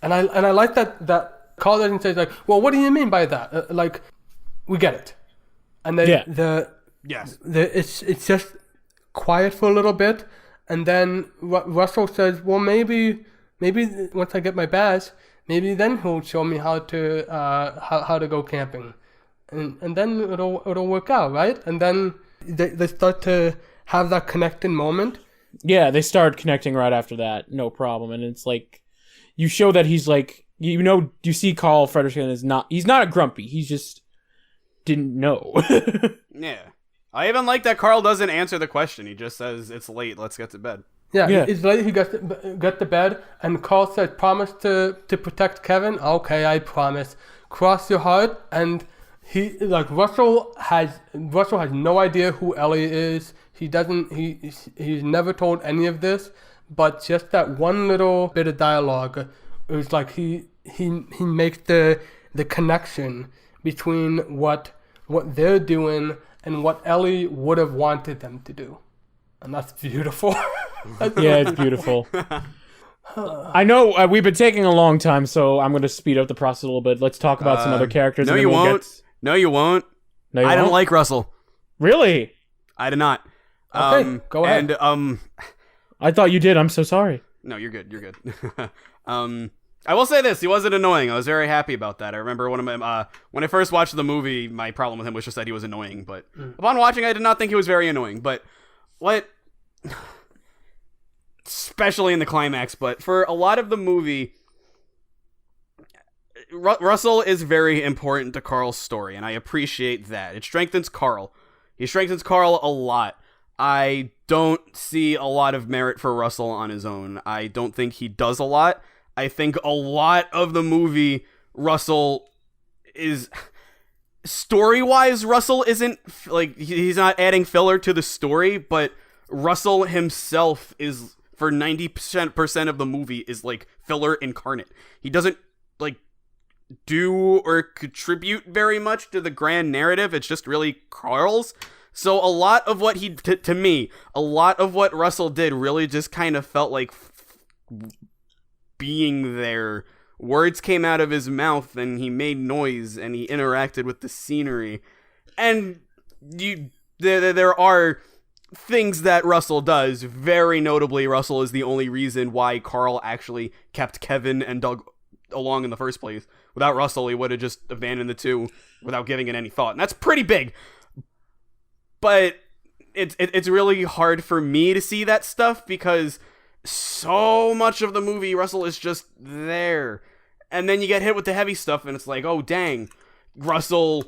And I like that Carl doesn't say like, well, what do you mean by that? Like, we get it. And then it's just quiet for a little bit, and then Russell says, well, maybe once I get my badge, maybe then he'll show me how to go camping, and then it'll work out, right? And then they start to have that connecting moment. Yeah, they start connecting right after that, no problem. And it's like, you show that he's like you see Carl Fredricksen he's not a grumpy. He's just didn't know. Yeah. I even like that Carl doesn't answer the question. He just says, it's late, let's get to bed. Yeah, Yeah. it's late. He gets to bed, and Carl says, "Promise to protect Kevin." Okay, I promise. Cross your heart. And Russell has no idea who Ellie is. He's never told any of this, but just that one little bit of dialogue, it was like he makes the connection between what they're doing and what Ellie would have wanted them to do, and that's beautiful. Yeah, it's beautiful. I know we've been taking a long time, so I'm going to speed up the process a little bit. Let's talk about some other characters. No, and you then won't. No, you won't. No, you I won't? don't like Russell. Really? I did not. Okay, go ahead. And I thought you did. I'm so sorry. no, you're good. You're good. I will say this: he wasn't annoying. I was very happy about that. I remember when I first watched the movie, my problem with him was just that he was annoying. But upon watching, I did not think he was very annoying. But especially in the climax, but for a lot of the movie, Russell is very important to Carl's story, and I appreciate that. It strengthens Carl. He strengthens Carl a lot. I don't see a lot of merit for Russell on his own. I don't think he does a lot. I think a lot of the movie, Russell is... Story-wise, Russell isn't... he's not adding filler to the story, but Russell himself is... for 90% of the movie is filler incarnate. He doesn't do or contribute very much to the grand narrative. It's just really Carl's. So a lot of what to me, a lot of what Russell did really just kind of felt like being there. Words came out of his mouth and he made noise and he interacted with the scenery. And there are things that Russell does. Very notably, Russell is the only reason why Carl actually kept Kevin and Doug along in the first place. Without Russell, he would have just abandoned the two without giving it any thought. And that's pretty big. But it's really hard for me to see that stuff because so much of the movie, Russell is just there. And then you get hit with the heavy stuff and it's like, oh, dang, Russell's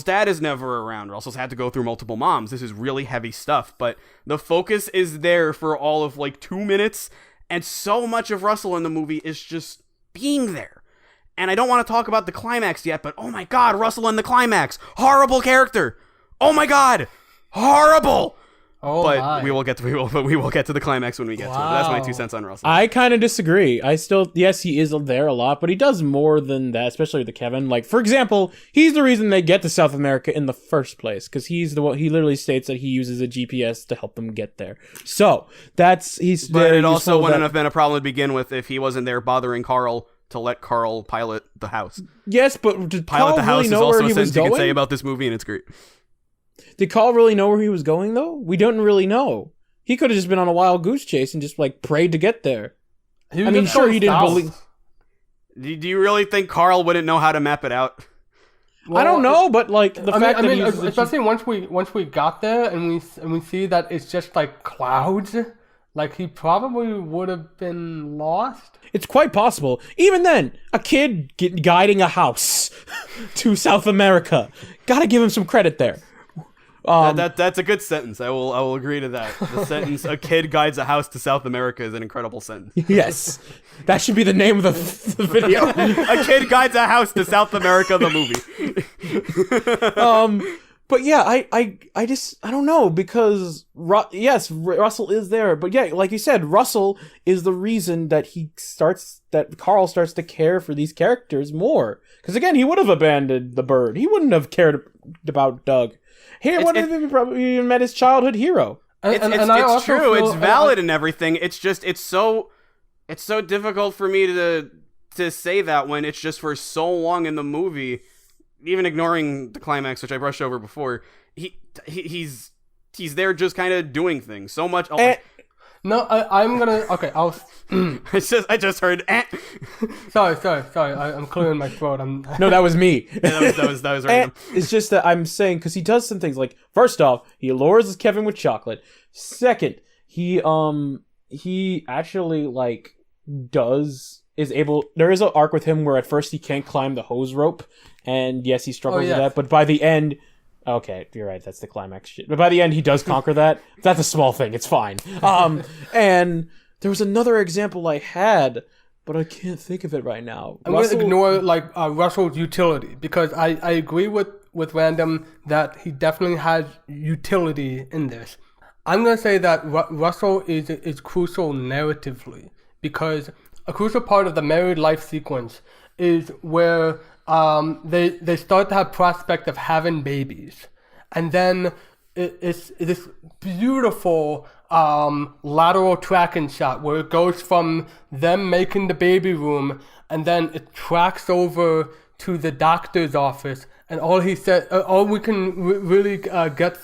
dad is never around. Russell's had to go through multiple moms. This is really heavy stuff. But the focus is there for all of 2 minutes. And so much of Russell in the movie is just being there. And I don't want to talk about the climax yet, but oh my god, Russell in the climax. Horrible character. Oh my god. Horrible. Oh but my. we will get to the climax when we get to it. But that's my 2 cents on Russell. I kind of disagree. Yes, he is there a lot, but he does more than that, especially with Kevin. For example, he's the reason they get to South America in the first place, because he's the one. He literally states that he uses a GPS to help them get there. So But it also wouldn't have been a problem to begin with if he wasn't there bothering Carl to let Carl pilot the house. Yes, but did Pilot Carl the house really is know also where a he was sentence you can say going? about this movie, and it's great. Did Carl really know where he was going, though? We don't really know. He could have just been on a wild goose chase and just prayed to get there. He I mean, sure, he didn't believe. Do you really think Carl wouldn't know how to map it out? Well, I don't know, but the fact that he's especially once we got there and we see that it's just clouds, he probably would have been lost. It's quite possible. Even then, a kid guiding a house to South America. Gotta give him some credit there. That's a good sentence. I will agree to that. The sentence, a kid guides a house to South America, is an incredible sentence. Yes. That should be the name of the video. A kid guides a house to South America, the movie. But yeah, I don't know, because Russell is there, but yeah, like you said, Russell is the reason that Carl starts to care for these characters more. Because again, he would have abandoned the bird. He wouldn't have cared about Doug. He wouldn't have probably even met his childhood hero. It's true. It's valid and everything. It's just it's so difficult for me to say that when it's just for so long in the movie. Even ignoring the climax, which I brushed over before, he's there just kind of doing things so much. No, I'm gonna. Okay, I'll. I just heard. Sorry. I'm clearing my throat. No, that was me. Yeah, that was random. It's just that I'm saying, because he does some things first off, he lures Kevin with chocolate. Second, he actually does is able. There is an arc with him where at first he can't climb the hose rope, and yes, he struggles with that. But by the end, okay, you're right. That's the climax shit. But by the end, he does conquer that. That's a small thing. It's fine. And there was another example I had, but I can't think of it right now. I'm going to ignore Russell's utility because I agree with Random that he definitely has utility in this. I'm going to say that Russell is crucial narratively because a crucial part of the married life sequence is where they start to have prospect of having babies, and then it's this beautiful lateral tracking shot where it goes from them making the baby room, and then it tracks over to the doctor's office, and all we can really get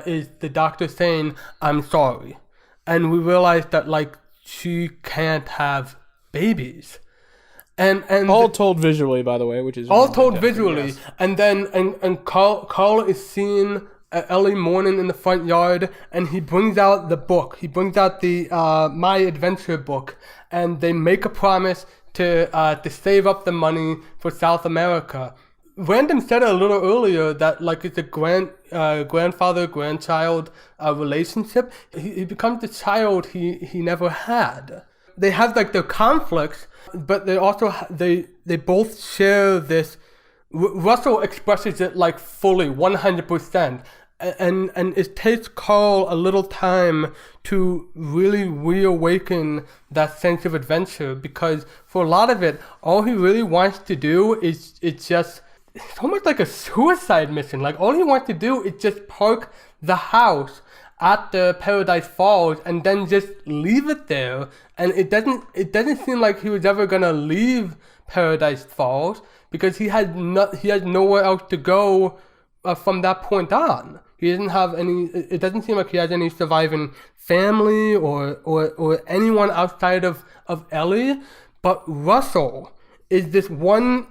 is the doctor saying, "I'm sorry," and we realize that like she can't have babies. And all told visually, by the way, which is all told visually, yes. And then and Carl is seeing Ellie mourning in the front yard, and he brings out the book. He brings out the My Adventure book, and they make a promise to save up the money for South America. Random said a little earlier that like it's a grandfather-grandchild relationship. He becomes the child he never had. They have like their conflicts, but they also they both share this. Russell expresses it like fully 100%, and it takes Carl a little time to really reawaken that sense of adventure, because for a lot of it, all he really wants to do is it's almost like a suicide mission. Like all he wants to do is just park the house at the Paradise Falls and then just leave it there, and it doesn't seem like he was ever gonna leave Paradise Falls because he has nowhere else to go from that point on. He doesn't have any. It doesn't seem like he has any surviving family or anyone outside of Ellie. But Russell is this one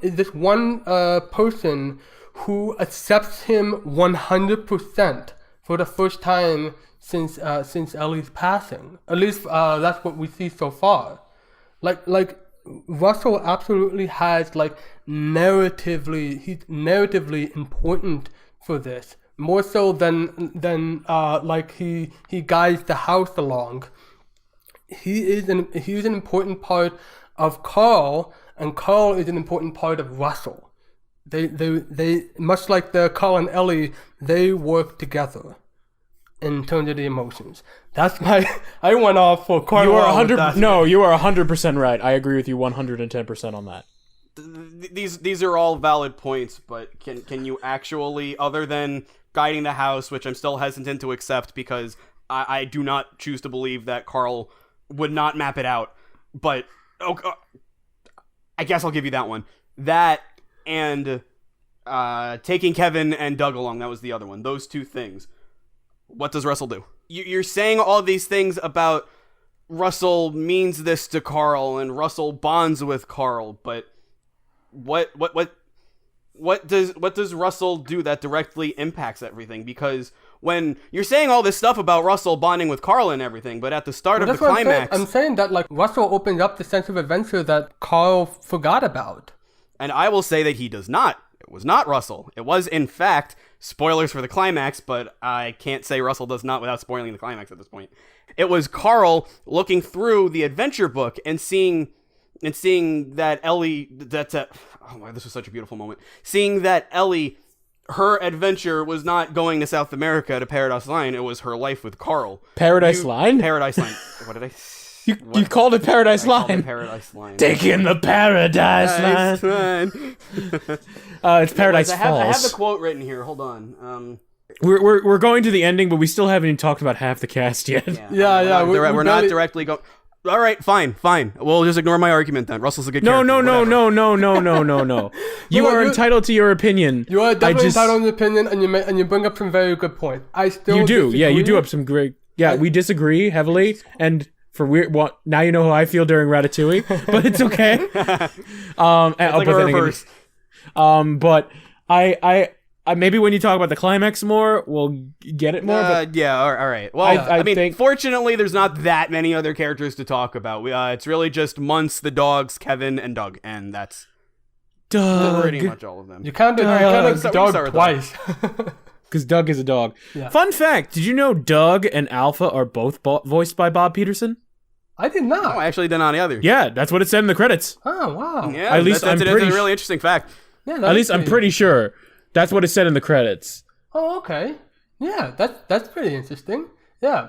person who accepts him 100%. For the first time since Ellie's passing. At least that's what we see so far. Like Russell absolutely has he's narratively important for this. More so than like he guides the house along. He is an important part of Carl, and Carl is an important part of Russell. They much like the Carl and Ellie, they work together in terms of the emotions. That's I went off for quite a while. You are 100% right. I agree with you 110% on that. These are all valid points, but can you actually, other than guiding the house, which I'm still hesitant to accept because I do not choose to believe that Carl would not map it out, but I guess I'll give you that one. That and taking Kevin and Doug along, that was the other one. Those two things. What does Russell do? You're saying all these things about Russell means this to Carl and Russell bonds with Carl, but what does Russell do that directly impacts everything? Because when you're saying all this stuff about Russell bonding with Carl and everything, but at the start of the climax, I'm saying that like Russell opens up the sense of adventure that Carl forgot about. And I will say that he does not. It was not Russell. It was, in fact, spoilers for the climax, but I can't say Russell does not without spoiling the climax at this point. It was Carl looking through the adventure book and seeing that Ellie, this was such a beautiful moment. Seeing that Ellie, her adventure was not going to South America to Paradise Line. It was her life with Carl. Paradise Line? Paradise Line. What did I say? You called it Paradise Line. Called it Paradise Line. Taking the Paradise Line. It's Paradise Falls. I have the quote written here. Hold on. We're going to the ending, but we still haven't even talked about half the cast yet. Yeah. We're not directly going. All right, fine. We'll just ignore my argument then. Russell's a good character. No. You are entitled to your opinion. You are definitely entitled to your opinion, and you bring up some very good points. You do. Disagree. Yeah, you do have some great. Yeah, we disagree heavily, and for weird. Well, now you know how I feel during Ratatouille, but it's okay. It's like a reverse. But I maybe when you talk about the climax more, we'll get it more. But yeah, all right. Well, I mean, think- fortunately, there's not that many other characters to talk about. It's really just Muntz, the dogs, Kevin, and Doug, and that's pretty much all of them. You counted Doug Doug twice. Because Doug is a dog. Yeah. Fun fact, did you know Doug and Alpha are both voiced by Bob Peterson? I did not. I actually did not either. Yeah, that's what it said in the credits. Oh, wow. Yeah, At least that's I'm a pretty really interesting fact. Yeah, At least I'm pretty sure. That's what it said in the credits. Oh, okay. Yeah, that's pretty interesting. Yeah.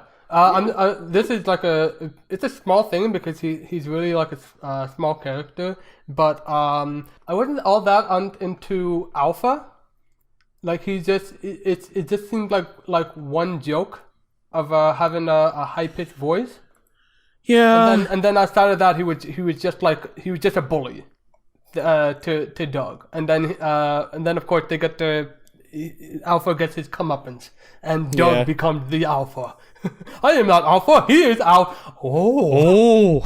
This is like it's a small thing because he's really like a small character, but I wasn't all that into Alpha. Like it just seemed like one joke of having a high pitched voice. Yeah. And then outside of that, he was just a bully to Doug, and then of course they get Alpha gets his comeuppance, and Doug becomes the Alpha. I am not Alpha. He is Alpha. Oh.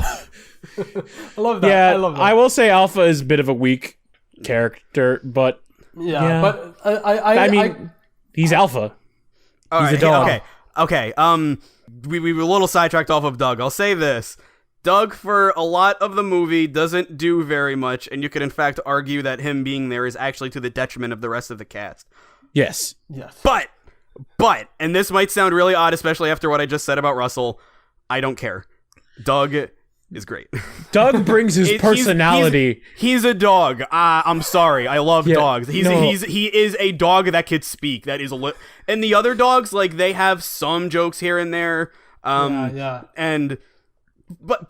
I love that. Yeah, I love that. I will say Alpha is a bit of a weak character, but yeah, but I mean, he's Alpha. All He's a dog. Okay. We were a little sidetracked off of Doug. I'll say this. Doug, for a lot of the movie, doesn't do very much, and you could in fact argue that him being there is actually to the detriment of the rest of the cast. Yes. But, and this might sound really odd, especially after what I just said about Russell, I don't care. Doug is great. Doug brings his personality. He's a dog. I'm sorry. I love dogs. He is a dog that could speak. That is and the other dogs, like, they have some jokes here and there. And but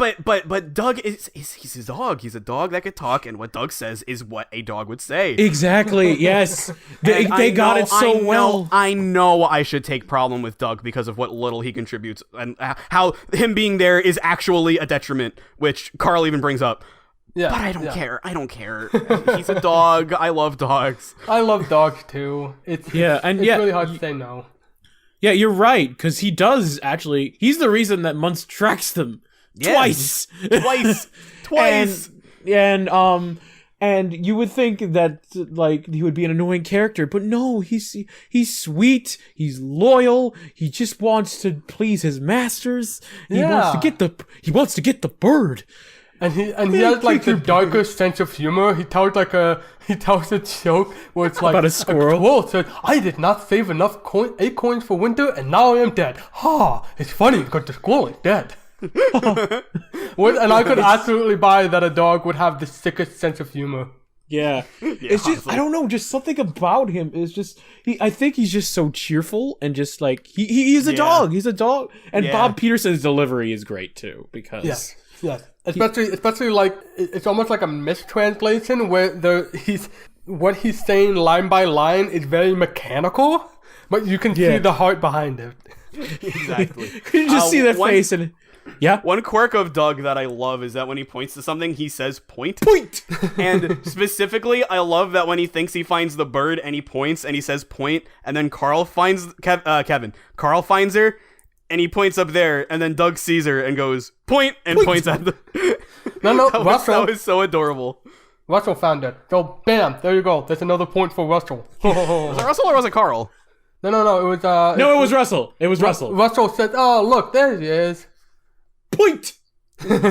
Doug he's a dog. He's a dog that could talk, and what Doug says is what a dog would say. Exactly. Yes. They got it so well. I know I should take problem with Doug because of what little he contributes, and how him being there is actually a detriment, which Carl even brings up. Yeah, but I don't care. I don't care. He's a dog. I love dogs. I love dogs too. It's really hard to say no. Yeah, you're right, because he does actually. He's the reason that Muntz tracks them. Twice. And you would think that like he would be an annoying character, but no, he's sweet, he's loyal, he just wants to please his masters. He wants to get the bird. And he has like the darkest sense of humor. He tells a joke where it's like about a squirrel. Squirrel said, "I did not save enough acorns for winter, and now I am dead." Ha! It's funny because the squirrel is dead. And I could absolutely buy that a dog would have the sickest sense of humor. Yeah. It's just, I don't know, just something about him is just, I think he's just so cheerful and just like, he's a dog. He's a dog. And Bob Peterson's delivery is great too, because. Yes. Especially like, it's almost like a mistranslation where what he's saying line by line is very mechanical, but you can see the heart behind it. Exactly. You just see that face and... Yeah. One quirk of Doug that I love is that when he points to something, he says point. And specifically, I love that when he thinks he finds the bird and he points and he says point, and then Carl finds Kevin. Carl finds her and he points up there, and then Doug sees her and goes point and points at the. That was so adorable. Russell found it. So bam, there you go. There's another point for Russell. Was it Russell or was it Carl? No. It was. No, it was Russell. It was Russell. Russell said, "Oh, look, there he is." Point. He's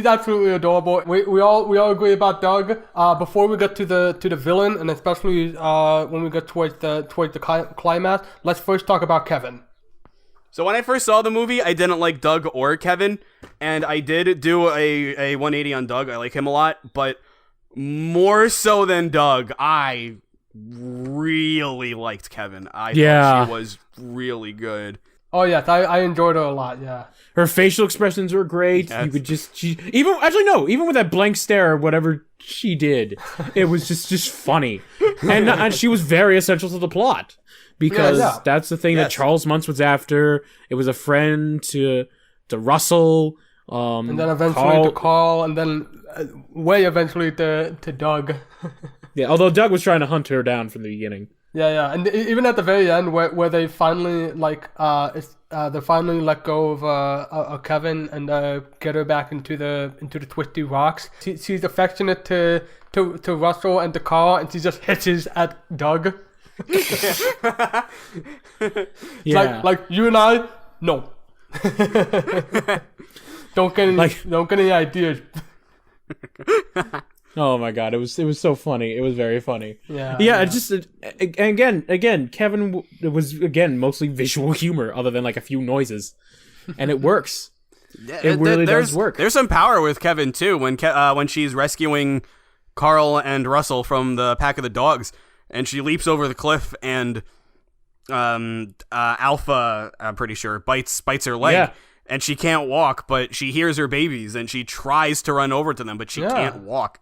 absolutely adorable. We all agree about Doug. Before we get to the villain, and especially when we get towards the climax, let's first talk about Kevin. So when I first saw the movie, I didn't like Doug or Kevin, and I did do a 180 on Doug. I like him a lot, but more so than Doug, I really liked Kevin. I thought she was really good. Oh yes, I enjoyed her a lot. Yeah, her facial expressions were great. Yes. You could even with that blank stare, whatever she did, it was just funny, and she was very essential to the plot because that's the thing that Charles Muntz was after. It was a friend to Russell, and then eventually to Carl, and then way eventually to Doug. Yeah, although Doug was trying to hunt her down from the beginning. Yeah, and even at the very end, where they finally they finally let go of Kevin and get her back into the twisty rocks. She's affectionate to Russell and to Carl, and she just hitches at Doug. Yeah. like you and I, no. Don't get any ideas. Oh my god, it was so funny. It was very funny. Yeah. Just again, Kevin was mostly visual humor, other than like a few noises, and it works. It really does work. There's some power with Kevin too when she's rescuing Carl and Russell from the pack of the dogs, and she leaps over the cliff, and Alpha, I'm pretty sure, bites her leg. Yeah. And she can't walk, but she hears her babies, and she tries to run over to them, but she can't walk.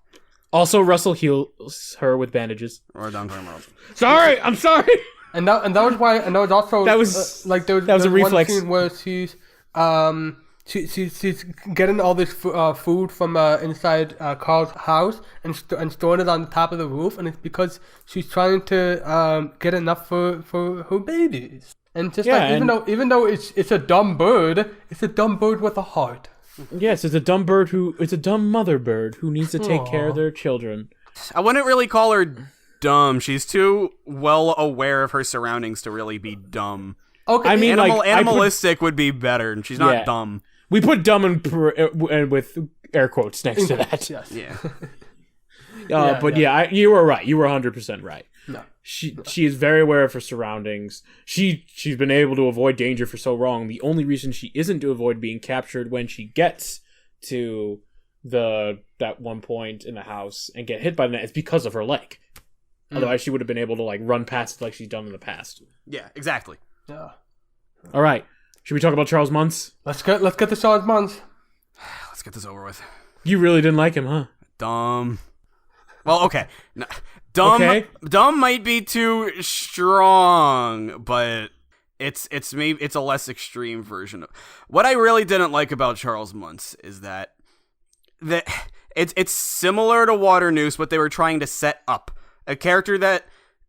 Also, Russell heals her with bandages. Or down Sorry, I'm sorry. And that was why, and that was also That was there was a reflex. one scene where she's getting all this food from inside Carl's house and storing it on the top of the roof, and it's because she's trying to get enough for her babies. And just even though it's a dumb bird, it's a dumb bird with a heart. Yes, it's a dumb mother bird who needs to take care of their children. I wouldn't really call her dumb. She's too well aware of her surroundings to really be dumb. Okay, I mean, animalistic would be better, and she's not dumb. We put dumb with air quotes next to that. Yes. Yeah. You were right. You were 100% right. No. She is very aware of her surroundings. She's been able to avoid danger for so long. The only reason she isn't to avoid being captured when she gets to that one point in the house and get hit by the net is because of her leg. Otherwise, she would have been able to run past it like she's done in the past. Yeah, exactly. Yeah. All right. Should we talk about Charles Muntz? Let's get to Charles Muntz. Let's get this over with. You really didn't like him, huh? Dumb. Well, okay. No, dumb. Okay. Dumb might be too strong, but it's a less extreme version of what I really didn't like about Charles Muntz is that it's similar to Waternoose, but they were trying to set up a character that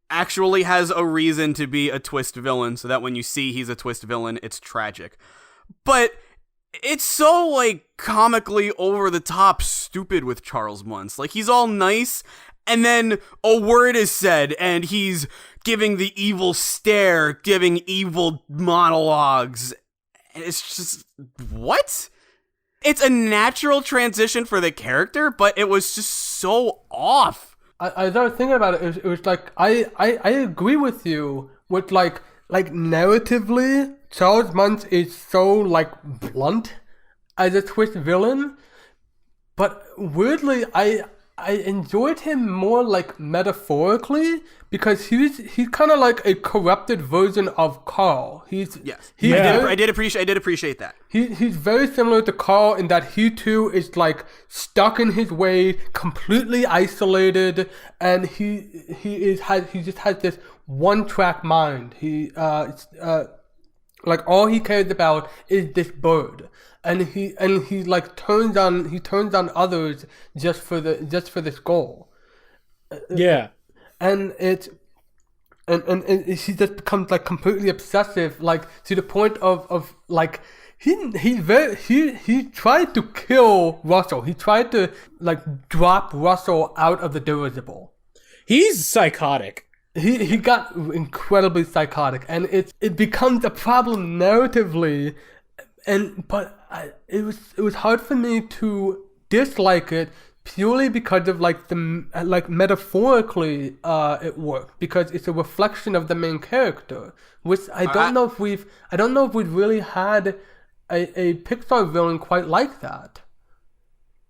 actually has a reason to be a twist villain, so that when you see he's a twist villain, it's tragic. But it's so, comically over-the-top stupid with Charles Muntz. He's all nice, and then a word is said, and he's giving the evil stare, giving evil monologues. And it's just, what? It's a natural transition for the character, but it was just so off. I started thinking about it. It was I agree with you with narratively, Charles Muntz is so blunt as a twist villain, but weirdly I enjoyed him more metaphorically because he's kind of like a corrupted version of Carl. I did appreciate that. He's very similar to Carl in that he too is stuck in his way, completely isolated, and he just has this one-track mind. He all he cares about is this bird, and he turns on others just for this goal. Yeah. And he just becomes completely obsessive, to the point of he tried to kill Russell. He tried to drop Russell out of the dirigible. He's psychotic. He got incredibly psychotic, and it becomes a problem narratively, but it was hard for me to dislike it. Purely because of metaphorically it worked, because it's a reflection of the main character, which I don't know if we've really had a Pixar villain quite like that.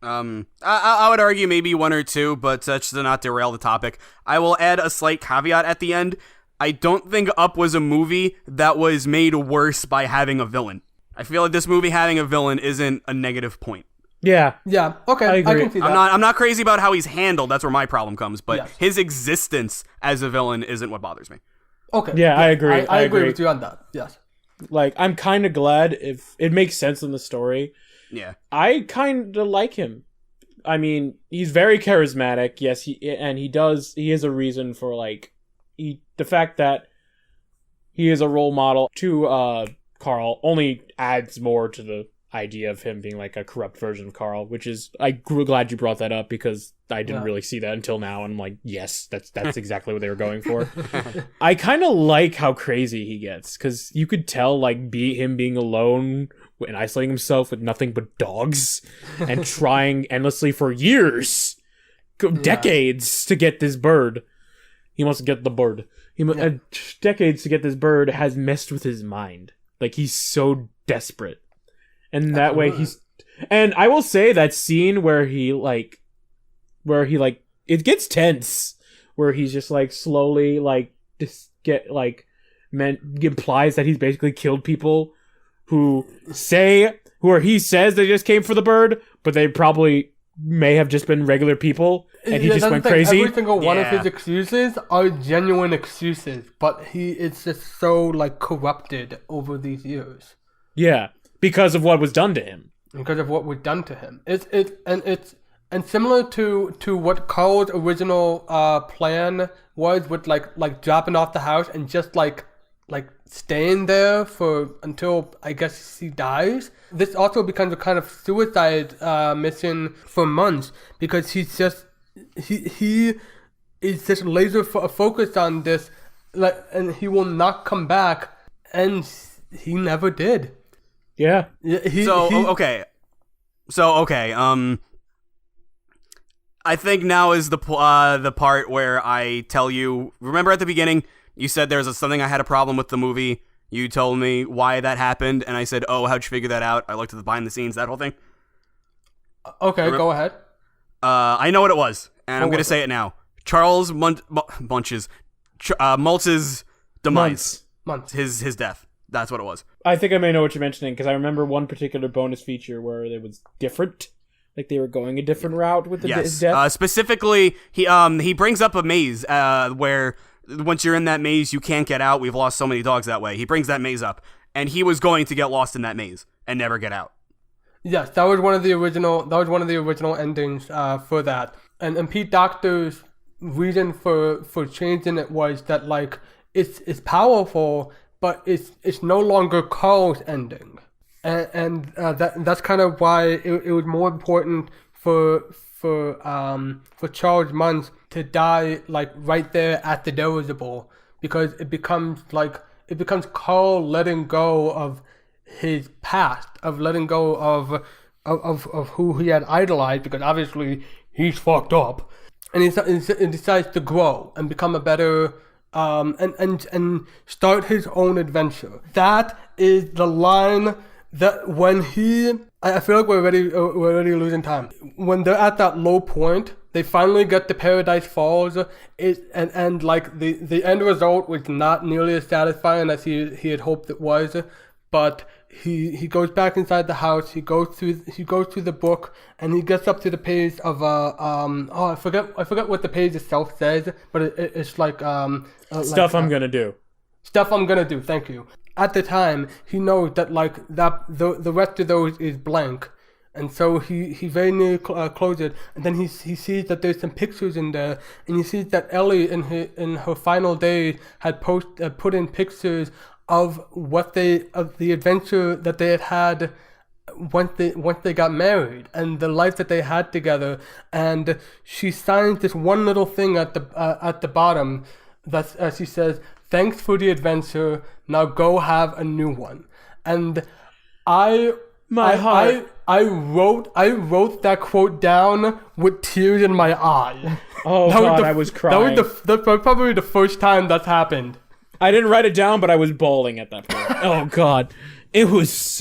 I would argue maybe one or two, but just to not derail the topic, I will add a slight caveat at the end. I don't think Up was a movie that was made worse by having a villain. I feel like this movie having a villain isn't a negative point. Yeah. Okay. I agree. I can see that. I'm not crazy about how he's handled. That's where my problem comes. But his existence as a villain isn't what bothers me. Okay. Yeah, I agree. I agree with you on that. Yes. I'm kind of glad if it makes sense in the story. Yeah. I kind of like him. I mean, he's very charismatic. Yes, he has a reason for the fact that he is a role model to Carl only adds more to the idea of him being like a corrupt version of Carl, which is I'm glad you brought that up because I didn't really see that until now. And I'm like, yes, that's exactly what they were going for. I kind of like how crazy he gets because you could tell like him being alone and isolating himself with nothing but dogs and trying endlessly for years, decades to get this bird. He wants to get the bird. Decades to get this bird has messed with his mind. Like he's so desperate. And that way and I will say that scene where he it gets tense, where he's just like slowly like just implies that he's basically killed people he says they just came for the bird, but they probably may have just been regular people, and he just went crazy. Every single one of his excuses are genuine excuses, but he is just so like corrupted over these years. Yeah. Because of what was done to him. Because of what was done to him. It's similar to what Carl's original plan was with like dropping off the house and just like staying there until I guess he dies. This also becomes a kind of suicide mission for Muntz because he is just laser focused on this, and he will not come back, and he never did. Yeah. Okay. I think now is the part where I tell you. Remember at the beginning, you said there's something I had a problem with the movie. You told me why that happened, and I said, "Oh, how'd you figure that out?" I looked at the behind the scenes, that whole thing. Okay, go ahead. I know what it was, and I'm gonna say it now. Charles Muntz's demise. Muntz. His death. That's what it was. I think I may know what you're mentioning, because I remember one particular bonus feature where it was different. Like they were going a different route with his death. Specifically, he brings up a maze where once you're in that maze, you can't get out. We've lost so many dogs that way. He brings that maze up, and he was going to get lost in that maze and never get out. Yes, that was one of the original endings for that. And Pete Docter's reason for changing it was that like it's powerful, but it's no longer Carl's ending, and that's kind of why it was more important for Charles Muntz to die like right there at the dirigible, because it becomes Carl letting go of his past, of letting go of who he had idolized, because obviously he's fucked up, and he decides to grow and become a better. And start his own adventure. That is the line that when I feel like we're already losing time. When they're at that low point, they finally get to Paradise Falls. And like the end result was not nearly as satisfying as he had hoped it was. But he goes back inside the house. He goes through the book, and he gets up to the page of I forget what the page itself says, but it's like stuff I'm gonna do. Stuff I'm gonna do. Thank you. At the time, he knows that like that the rest of those is blank, and so he very nearly closes it, and then he sees that there's some pictures in there, and he sees that Ellie in her final days had put in pictures of the adventure that they had once they got married, and the life that they had together. And she signs this one little thing at the bottom that she says, "Thanks for the adventure. Now go have a new one." And I wrote that quote down with tears in my eye. Oh God, I was crying. That's probably the first time that's happened. I didn't write it down, but I was bawling at that point. Oh God, it was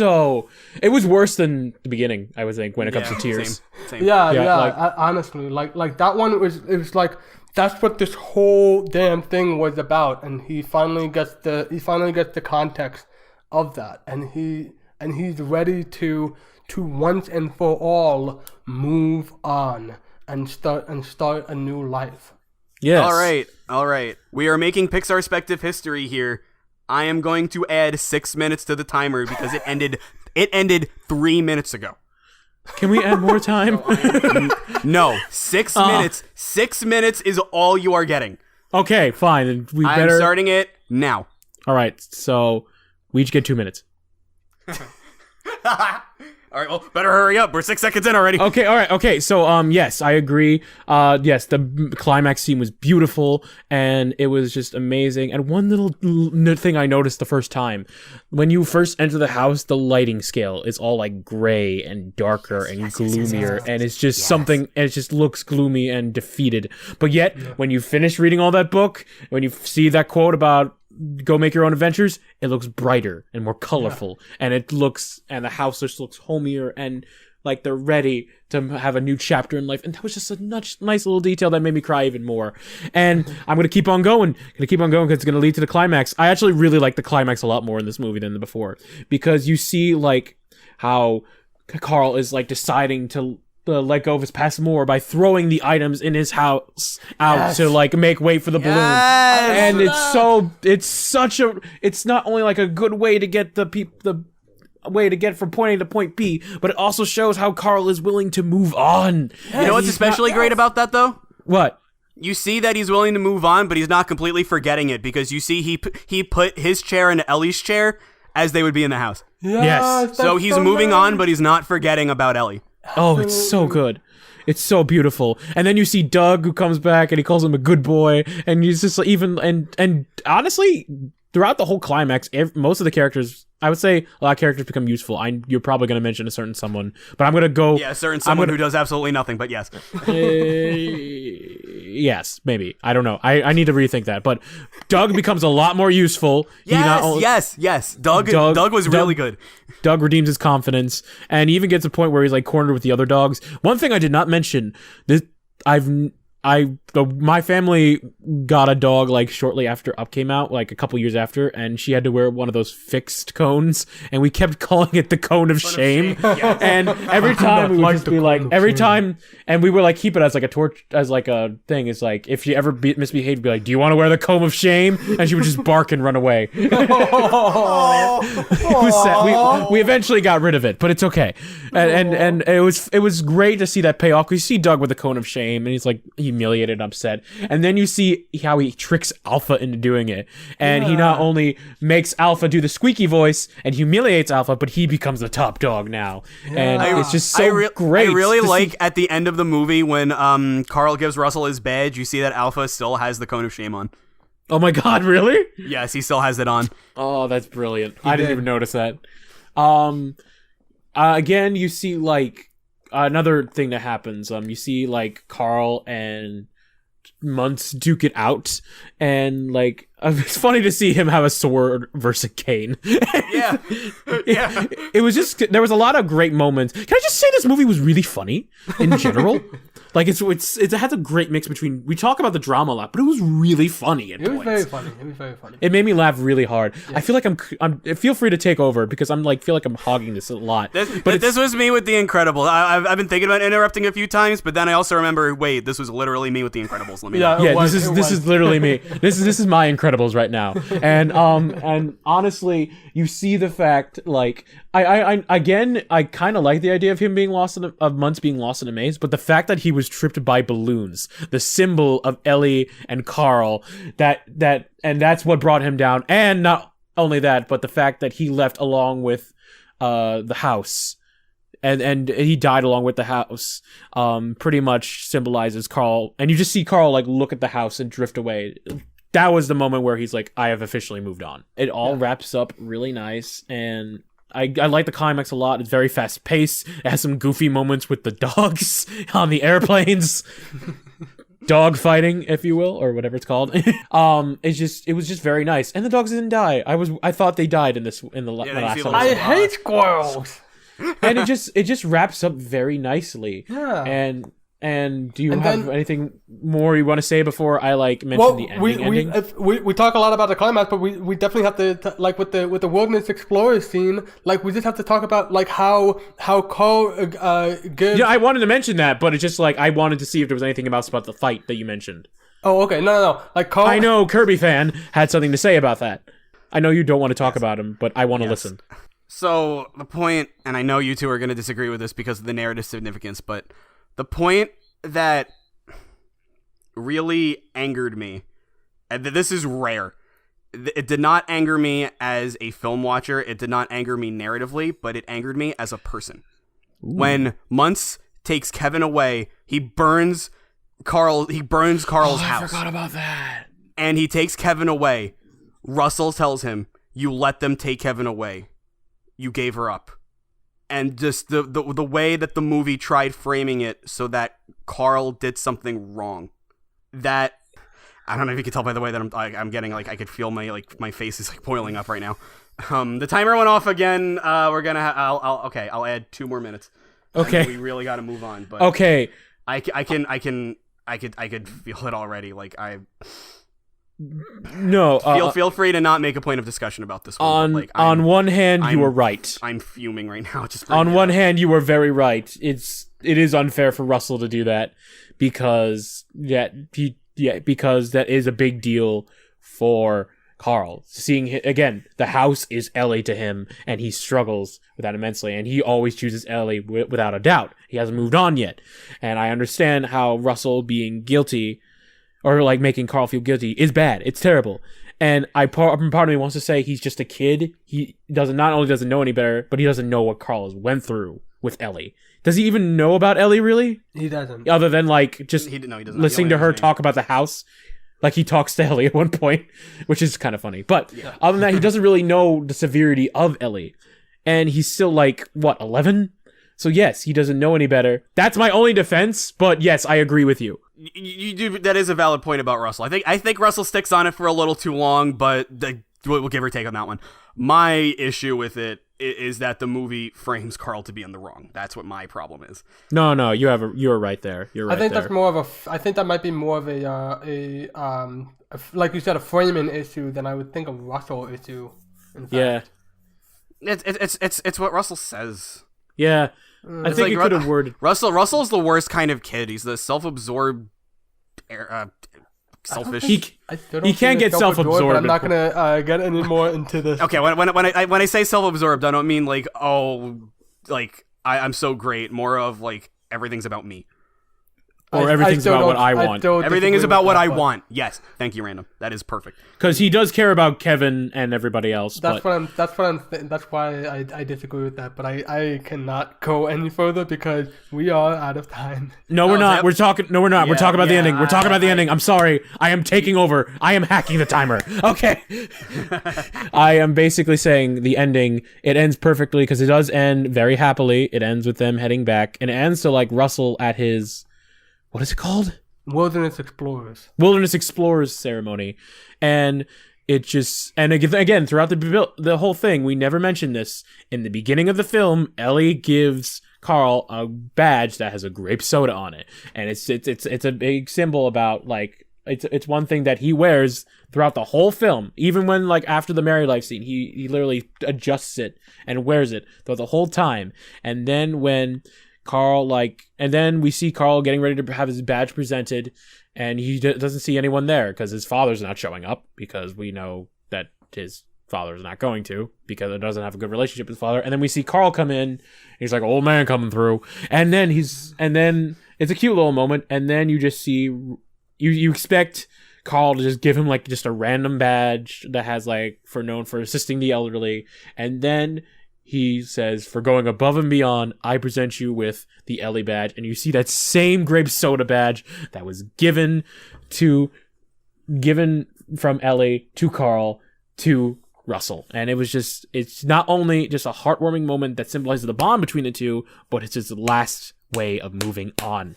worse than the beginning, I would think, when it comes to tears. Same. Yeah. Honestly, like that one it was like that's what this whole damn thing was about, and he finally gets the context of that, and he's ready to once and for all move on and start a new life. Yes. All right. We are making Pixarspective history here. I am going to add 6 minutes to the timer because it ended 3 minutes ago. Can we add more time? No, 6 minutes. 6 minutes is all you are getting. Okay, fine. Then we I'm better. starting it now. All right, so we each get 2 minutes. All right, well, better hurry up. We're 6 seconds in already. Okay, all right, okay. So, yes, I agree. Yes, the climax scene was beautiful, and it was just amazing. And one little thing I noticed the first time, when you first enter the house, the lighting scale is all like gray and darker and gloomier, and it's just something. And it just looks gloomy and defeated. But yet, when you finish reading all that book, when you see that quote about go make your own adventures, it looks brighter and more colorful, and the house just looks homier, and like they're ready to have a new chapter in life. And that was just a nice little detail that made me cry even more. And I'm gonna keep on going because it's gonna lead to the climax. I actually really like the climax a lot more in this movie than before, because you see like how Carl is like deciding to let go of his past more by throwing the items in his house out to like make way for the balloon. And it's not only like a good way to get the way to get from point A to point B, but it also shows how Carl is willing to move on. You know what's especially great about that though? What? You see that he's willing to move on, but he's not completely forgetting it, because you see he put his chair into Ellie's chair as they would be in the house. Yes. So he's moving on, but he's not forgetting about Ellie. Oh, it's so good. It's so beautiful. And then you see Doug, who comes back and he calls him a good boy, and he's just like, and honestly, throughout the whole climax, most of the characters, I would say a lot of characters become useful. You're probably going to mention a certain someone, but I'm going to go... Yeah, a certain someone who does absolutely nothing, but yes. Yes, maybe. I don't know. I need to rethink that. But Doug becomes a lot more useful. Yes. Doug was really good. Doug redeems his confidence, and he even gets a point where he's like cornered with the other dogs. One thing I did not mention, my family got a dog like shortly after Up came out, like a couple years after, and she had to wear one of those fixed cones, and we kept calling it the cone of shame. Yes. And every time we would just be like, and we would like keep it as like a torch, as like a thing. It's like if she ever misbehaved, we'd be like, "Do you want to wear the comb of shame?" And she would just bark and run away. It was sad. We eventually got rid of it, but it's okay. And it was great to see that pay off. We see Doug with the cone of shame, and he's like humiliated and upset, and then you see how he tricks Alpha into doing it, and he not only makes Alpha do the squeaky voice and humiliates Alpha, but he becomes the top dog now. And it's just so great. I really like at the end of the movie when Carl gives Russell his badge, you see that Alpha still has the cone of shame on. Oh my god, really? Yes, he still has it on. Oh, that's brilliant. I didn't even notice that. Again, you see like another thing that happens. You see like Carl and Muntz duke it out, and like it's funny to see him have a sword versus a cane. Yeah. It was just, there was a lot of great moments. Can I just say this movie was really funny in general? Like it has a great mix between, we talk about the drama a lot, but it was really funny at points. It was very funny. It made me laugh really hard. Yeah. I feel like I'm feel free to take over, because I'm like, feel like I'm hogging this a lot. This was me with The Incredibles. I've been thinking about interrupting a few times, but then I also remember, wait, this was literally me with The Incredibles. Let me know. This is literally me. This is my Incredibles right now. And honestly, you see the fact, like, I kind of like the idea of him being lost of Muntz being lost in a maze, but the fact that he was tripped by balloons, the symbol of Ellie and Carl, that's what brought him down. And not only that, but the fact that he left along with the house, and he died along with the house, pretty much symbolizes Carl. And you just see Carl like look at the house and drift away. That was the moment where he's like, I have officially moved on. It all wraps up really nice, and I like the climax a lot. It's very fast paced. It has some goofy moments with the dogs on the airplanes. Dog fighting, if you will, or whatever it's called. It was just very nice. And the dogs didn't die. I thought they died in the last one. I hate squirrels. And it just wraps up very nicely. Yeah. And do you have anything more you want to say before I like mention the ending? We talk a lot about the climax, but we definitely have to like with the wilderness explorer scene. Like we just have to talk about like how Carl gives. Yeah, I wanted to mention that, but it's just like I wanted to see if there was anything about the fight that you mentioned. Oh, okay, no. Like Carl. I know KirbyFan had something to say about that. I know you don't want to talk about him, but I want to listen. So the point, and I know you two are going to disagree with this because of the narrative significance, but the point that really angered me and this is rare. It did not anger me as a film watcher. It did not anger me narratively, but it angered me as a person. Ooh. When Muntz takes Kevin away, he burns Carl's house. I forgot about that. And he takes Kevin away. Russell tells him, "You let them take Kevin away. You gave her up." And just the way that the movie tried framing it so that Carl did something wrong. That, I don't know if you can tell by the way that I'm getting, like, I could feel my face is like boiling up right now. The timer went off again. We're gonna I'll add 2 more minutes. Okay. We really got to move on. But okay. I could feel it already. Like feel free to not make a point of discussion about this one. On one hand, you were right. I'm fuming right now. On one hand, you were very right. It is unfair for Russell to do that because that is a big deal for Carl. Seeing again, the house is Ellie to him, and he struggles with that immensely, and he always chooses Ellie without a doubt. He hasn't moved on yet, and I understand how Russell being guilty, or like making Carl feel guilty, is bad. It's terrible, and part of me wants to say he's just a kid. He not only doesn't know any better, but he doesn't know what Carl has went through with Ellie. Does he even know about Ellie, really? He doesn't. Other than like just he doesn't listening to her talk about the house. Like, he talks to Ellie at one point, which is kind of funny. But other than that, he doesn't really know the severity of Ellie. And he's still, 11? So, yes, he doesn't know any better. That's my only defense, but yes, I agree with you. You do. That is a valid point about Russell. I think Russell sticks on it for a little too long, but we'll give or take on that one. My issue with it is that the movie frames Carl to be in the wrong. That's what my problem is. No, you're right there. You're right. I think there. that's more of I think that might be more of a like you said, a framing issue than I would think a Russell issue. In fact. Yeah, it's what Russell says. Yeah, I think you could have worded. Russell's the worst kind of kid. He's the self-absorbed, selfish. He can't get self-absorbed. But I'm not gonna get any more into this. Okay, when I say self-absorbed, I don't mean I'm so great. More of everything's about me. Or everything's about what I want. Everything is about what I want. Yes, thank you, Random. That is perfect. Because he does care about Kevin and everybody else. That's why I disagree with that. But I cannot go any further because we are out of time. No, we're not. We're talking. No, we're not. We're talking about the ending. We're talking about the ending. I'm sorry. I am taking over. I am hacking the timer. Okay. I am basically saying the ending. It ends perfectly because it does end very happily. It ends with them heading back, and it ends to Russell at his. What is it called? Wilderness Explorers ceremony. And it just... And again, throughout the whole thing, we never mentioned this. In the beginning of the film, Ellie gives Carl a badge that has a grape soda on it. And it's a big symbol about, It's one thing that he wears throughout the whole film. Even when, after the married life scene, he literally adjusts it and wears it throughout the whole time. And then when... Carl, and then we see Carl getting ready to have his badge presented, and he doesn't see anyone there because his father's not showing up, because we know that his father's not going to, because it doesn't have a good relationship with his father. And then we see Carl come in, he's like, old man coming through, and then it's a cute little moment, and then you just see, you expect Carl to just give him just a random badge that has known for assisting the elderly, and then he says, for going above and beyond, I present you with the Ellie badge. And you see that same grape soda badge that was given from Ellie to Carl to Russell. And it's not only just a heartwarming moment that symbolizes the bond between the two, but it's his last way of moving on.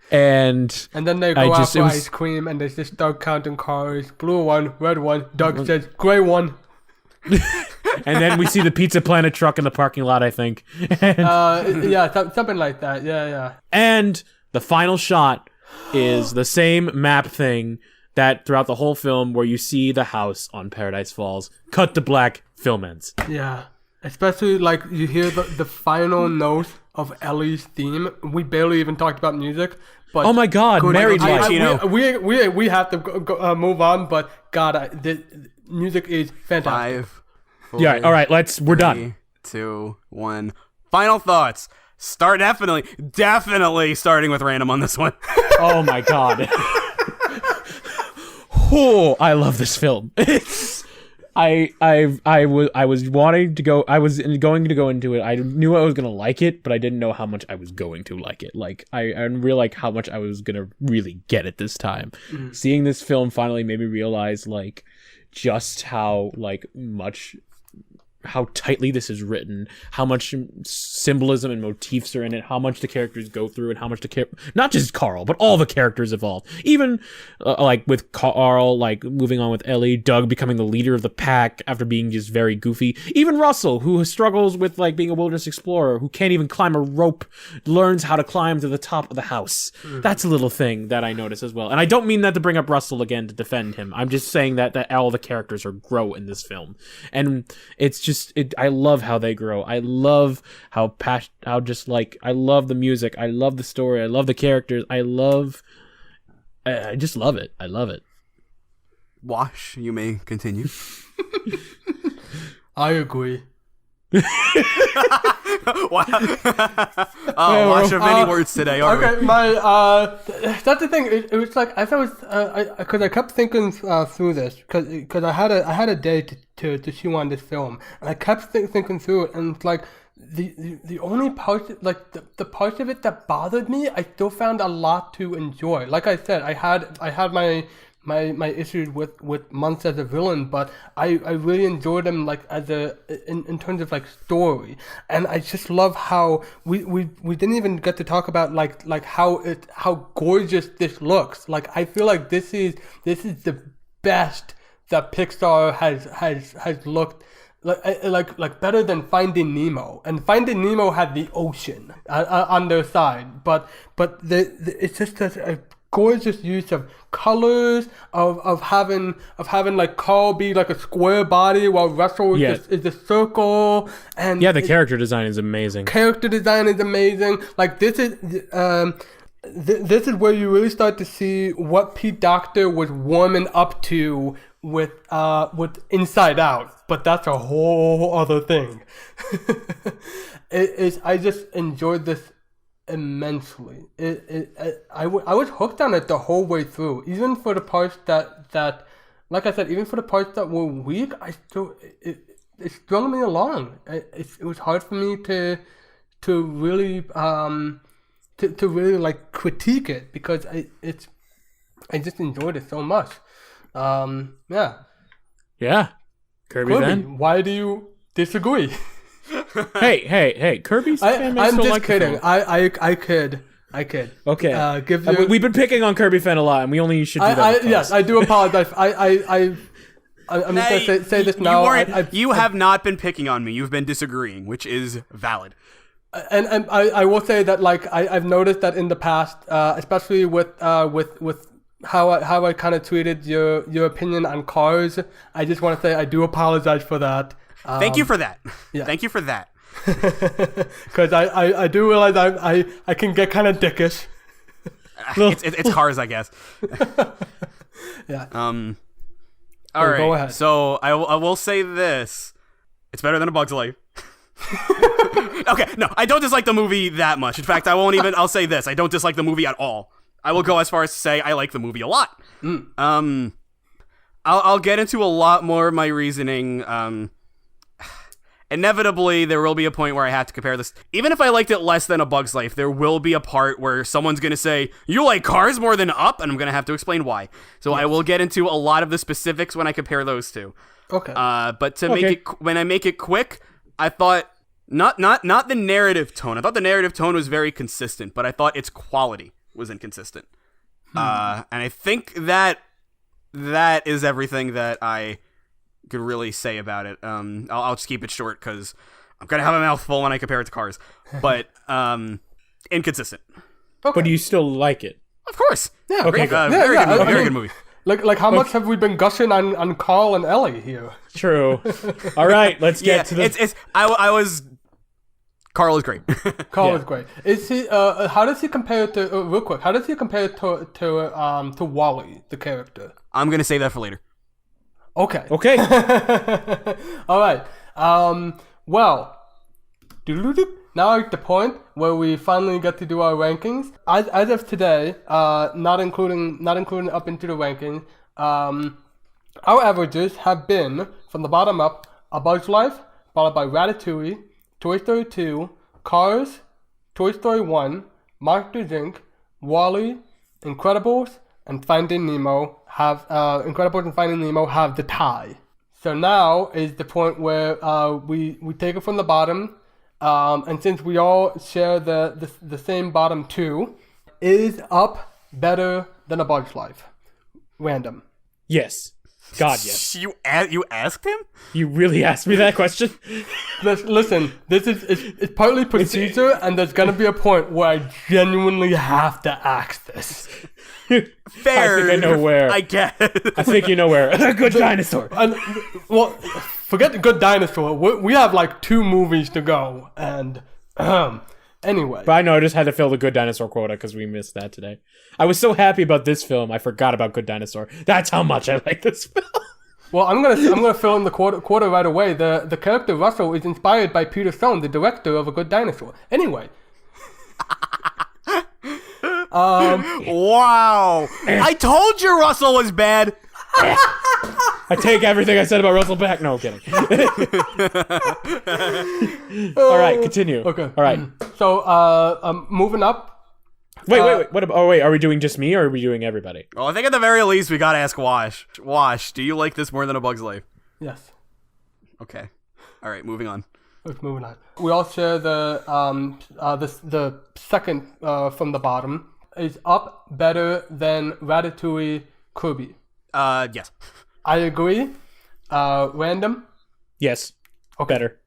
and then they go out for ice cream, and there's this Doug counting cars. Blue one, red one. Doug says, gray one. And then we see the Pizza Planet truck in the parking lot, I think. Something like that. Yeah. And the final shot is the same map thing that throughout the whole film, where you see the house on Paradise Falls. Cut to black, film ends. Yeah. Especially you hear the final note of Ellie's theme. We barely even talked about music. But oh my God, Married Life. We have to go, move on, but God, the music is fantastic. 5, 4, all right, we're done. 3, 2, 1. Final thoughts. Definitely starting with Random on this one. Oh my God. Oh, I love this film. I was wanting to go. I was going to go into it. I knew I was gonna like it, but I didn't know how much I was going to like it. Like I didn't realize how much I was gonna really get it this time. Seeing this film finally made me realize like just how how tightly this is written, how much symbolism and motifs are in it, how much the characters go through, and how much not just Carl, but all the characters evolve. Even like with Carl, like moving on with Ellie, Doug becoming the leader of the pack after being just very goofy. Even Russell, who struggles with like being a wilderness explorer, who can't even climb a rope, learns how to climb to the top of the house. That's a little thing that I noticed as well. And I don't mean that to bring up Russell again to defend him. I'm just saying that all the characters grow in this film, and it's just. I love how they grow. I love how I love the music. I love the story. I love the characters. I just love it. I love it. Wash, you may continue. I agree. Wash of many words today. Okay, that's the thing. It was like as I was, because I kept thinking through this, because I had a day to chew on this film, and I kept thinking through it, and it's like the only part, like the parts of it that bothered me, I still found a lot to enjoy. Like I said, I had my issues with Muntz as a villain, but I really enjoyed him like in terms of like story, and I just love how we didn't even get to talk about like how gorgeous this looks. Like I feel like this is the best that Pixar has looked. Like better than Finding Nemo, and Finding Nemo had the ocean on their side, but it's just a gorgeous use of colors, of having like Carl be like a square body while Russell is a circle, and the character design is amazing. Like this is where you really start to see what Pete Docter was warming up to with Inside Out, but that's a whole other thing. I just enjoyed this immensely. I was hooked on it the whole way through, even for the parts that like I said, even for the parts that were weak, it strung me along. It was hard for me to really to really like critique it, because I just enjoyed it so much. Kirby, then? Why do you disagree? hey, Kirby's fan may I'm still just like kidding. the film. I kid. Okay. We've been picking on Kirby fan a lot, and we only should do that. Yes, I do apologize. I'm just gonna say this now. You have not been picking on me. You've been disagreeing, which is valid. And I will say that like I've noticed that in the past, especially with how I kind of tweeted your opinion on Cars. I just want to say I do apologize for that. Thank you for that. Yeah. Thank you for that. Because I do realize I can get kind of dickish. It's Cars, I guess. Yeah. All right. Go ahead. So I will say this: it's better than A Bug's Life. Okay, no, I don't dislike the movie that much. In fact, I'll say this: I don't dislike the movie at all. I will go as far as to say I like the movie a lot. I'll get into a lot more of my reasoning. Inevitably, there will be a point where I have to compare this. Even if I liked it less than A Bug's Life, there will be a part where someone's going to say, you like Cars more than Up? And I'm going to have to explain why. So I will get into a lot of the specifics when I compare those two. Okay. But when I make it quick, I thought, not the narrative tone. I thought the narrative tone was very consistent, but I thought its quality was inconsistent. And I think that is everything that I could really say about it. I'll just keep it short because I'm gonna have a mouthful when I compare it to Cars, but inconsistent. Okay. But do you still like it? Of course. Yeah. Okay. Very good movie. Very good movie. Like how much have we been gushing on Carl and Ellie here? True. All right, let's get to the. Carl is great. Carl is great. Is he? How does he compare to? Real quick, how does he compare to Wally, the character? I'm gonna save that for later. Okay. All right. Well, now at the point where we finally get to do our rankings. As of today, not including up into the rankings, Our averages have been, from the bottom up, A Bug's Life, followed by Ratatouille, Toy Story 2, Cars, Toy Story 1, Monsters Inc., WALL-E, Incredibles, and Finding Nemo have the tie. So now is the point where we take it from the bottom, and since we all share the same bottom two, is Up better than A Bug's Life? Random. Yes. God, yes. You asked him? You really asked me that question? Listen, it's partly procedure, and there's gonna be a point where I genuinely have to ask this. Fair. I think I know where. I guess. I think you know where. The Good Dinosaur. Well, forget the Good Dinosaur. We have like 2 movies to go, and anyway. But I know I just had to fill the Good Dinosaur quota because we missed that today. I was so happy about this film, I forgot about Good Dinosaur. That's how much I like this film. Well, I'm gonna fill in the quota right away. The character Russell is inspired by Peter Stone, the director of A Good Dinosaur. Anyway. Wow. I told you Russell was bad. I take everything I said about Russell back. No, I'm kidding. All right, continue. Okay. All right. So, moving up. Wait. What about? Oh, wait. Are we doing just me, or are we doing everybody? Well, I think at the very least we gotta ask Wash. Wash, do you like this more than A Bug's Life? Yes. Okay. All right. Moving on. Let's move on. We all share the second from the bottom. Is Up better than Ratatouille, Kirby? Yes. I agree. Random? Yes. Better.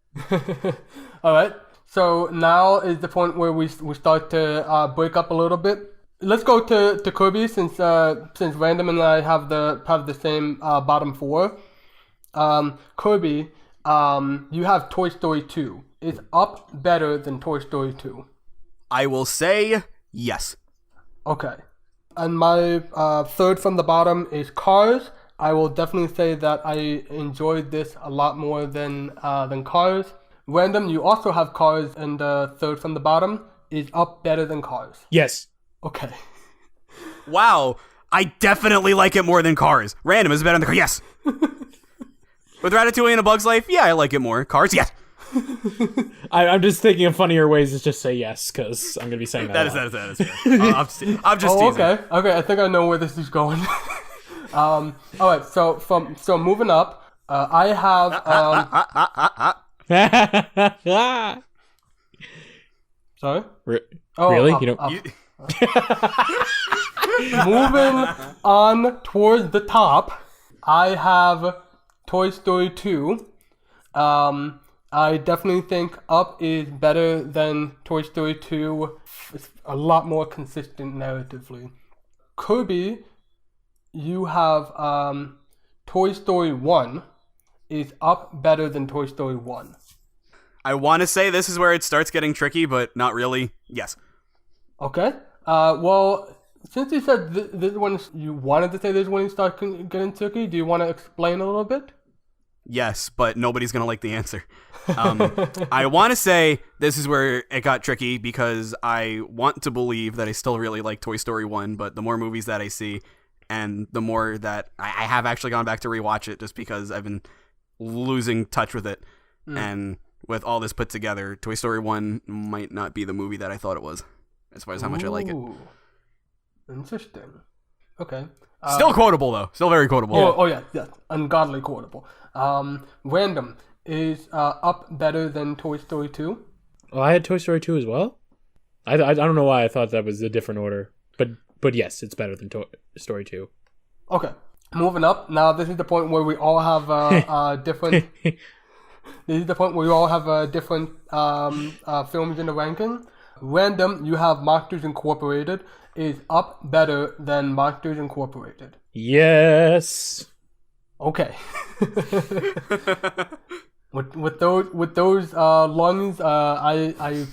All right. So now is the point where we start to break up a little bit. Let's go to Kirby since Random and I have the same bottom 4. Kirby, you have Toy Story 2. Is Up better than Toy Story 2? I will say yes. Okay. And my third from the bottom is Cars. I will definitely say that I enjoyed this a lot more than Cars. Random, you also have Cars, and the third from the bottom is Up better than Cars. Yes. Okay. Wow. I definitely like it more than Cars. Random is better than Cars. Yes. With Ratatouille and A Bug's Life, yeah, I like it more. Cars, yes. I'm just thinking of funnier ways to just say yes, because I'm gonna be saying that. That is fair. I'm just teasing. Okay. I think I know where this is going. All right. So moving up, I have. Sorry. Really? You don't. Moving on towards the top, I have Toy Story 2. I definitely think Up is better than Toy Story 2. It's a lot more consistent narratively. Kirby, you have Toy Story 1. Is Up better than Toy Story 1? I want to say this is where it starts getting tricky, but not really. Yes. Okay. Well, since you said this one, you wanted to say this when you start getting tricky, do you want to explain a little bit? Yes, but nobody's going to like the answer. I want to say this is where it got tricky because I want to believe that I still really like Toy Story 1, but the more movies that I see and the more that I have actually gone back to rewatch it just because I've been losing touch with it. And with all this put together, Toy Story 1 might not be the movie that I thought it was as far as how much I like it. Interesting. Okay. Still quotable, though. Still very quotable. Oh yeah. Ungodly quotable. Random. Is Up better than Toy Story 2? Oh, I had Toy Story 2 as well? I don't know why I thought that was a different order. But yes, it's better than Toy Story 2. Okay. Moving up. Now, this is the point where we all have different... This is the point where we all have different films in the ranking. Random, you have Monsters Incorporated. Is Up better than Monsters Incorporated? Yes. Okay. with those lungs, I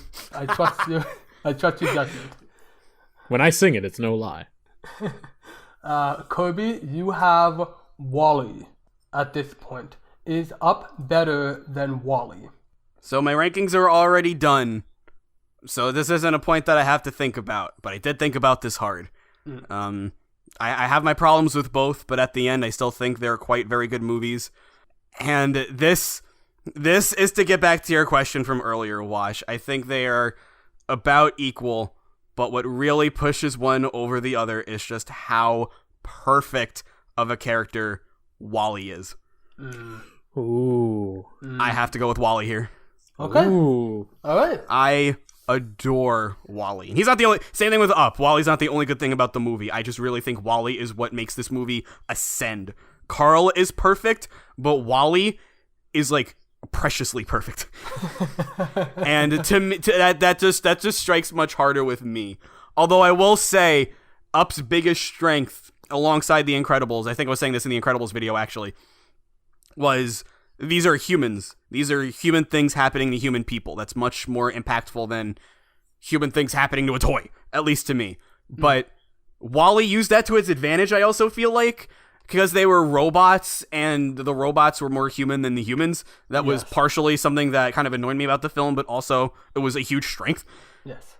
trust you. I trust your judgment. When I sing it, it's no lie. Kirby, you have WALL-E at this point. Is Up better than WALL-E? So my rankings are already done. So this isn't a point that I have to think about, but I did think about this hard. I have my problems with both, but at the end, I still think they're quite very good movies. And this is to get back to your question from earlier, Wash. I think they are about equal, but what really pushes one over the other is just how perfect of a character WALL-E is. Ooh. I have to go with WALL-E here. Okay. Ooh. All right. I adore WALL-E. He's not the only... Same thing with Up. WALL-E's not the only good thing about the movie. I just really think WALL-E is what makes this movie ascend. Carl is perfect, but WALL-E is, like, preciously perfect. And to me, that just strikes much harder with me. Although I will say, Up's biggest strength, alongside The Incredibles, I think I was saying this in the Incredibles video, actually, was... These are humans. These are human things happening to human people. That's much more impactful than human things happening to a toy, at least to me. But WALL-E used that to its advantage, I also feel like, because they were robots, and the robots were more human than the humans. That was partially something that kind of annoyed me about the film, but also it was a huge strength. Yes.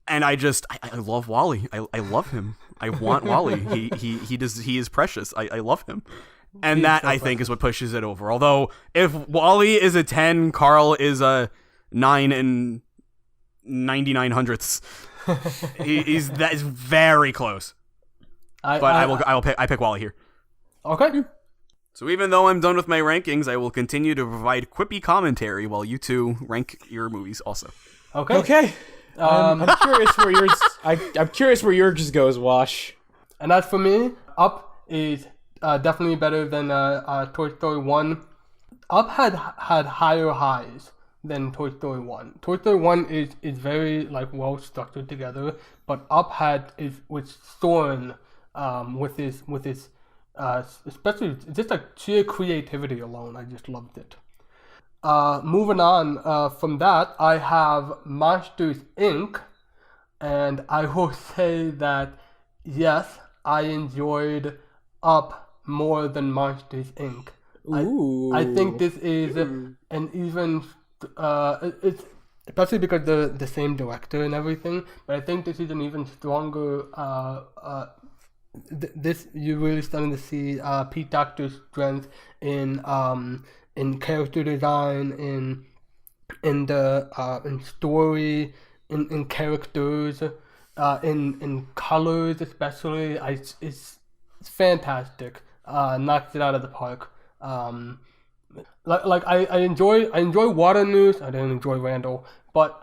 And I love WALL-E. I love him. I want WALL-E. He is precious. I love him. And that, I think, is what pushes it over. Although, if WALL-E is a 10, Carl is a 9 and 99 hundredths. That is very close. I pick WALL-E here. Okay. So even though I'm done with my rankings, I will continue to provide quippy commentary while you two rank your movies also. Okay. I'm curious where yours. I'm curious where yours goes, Wash. And as for me, Up is definitely better than Toy Story 1. Up had higher highs than Toy Story 1. Toy Story 1 is very like well structured together, but Up was soaring with his especially just like sheer creativity alone. I just loved it. Moving on from that, I have Monsters Inc. And I will say that yes, I enjoyed Up more than Monsters Inc. I think this is an even it's especially because the same director and everything, but I think this is an even stronger this you're really starting to see Pete Docter's strength in character design, in story, in characters, in colors especially. It's fantastic. Knocks it out of the park. Like I enjoy Water News. I didn't enjoy Randall, but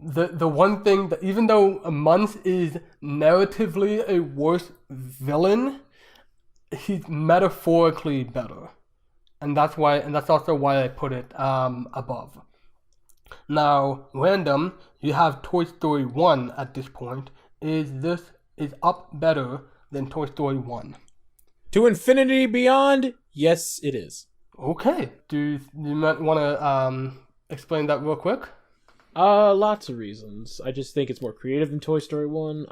the one thing that even though Muntz is narratively a worse villain, he's metaphorically better, and that's also why I put it above. Now, Random, you have Toy Story 1 at this point. Is Up better than Toy Story 1? To infinity beyond, yes, it is. Okay. Do you might want to explain that real quick? Lots of reasons. I just think it's more creative than Toy Story 1.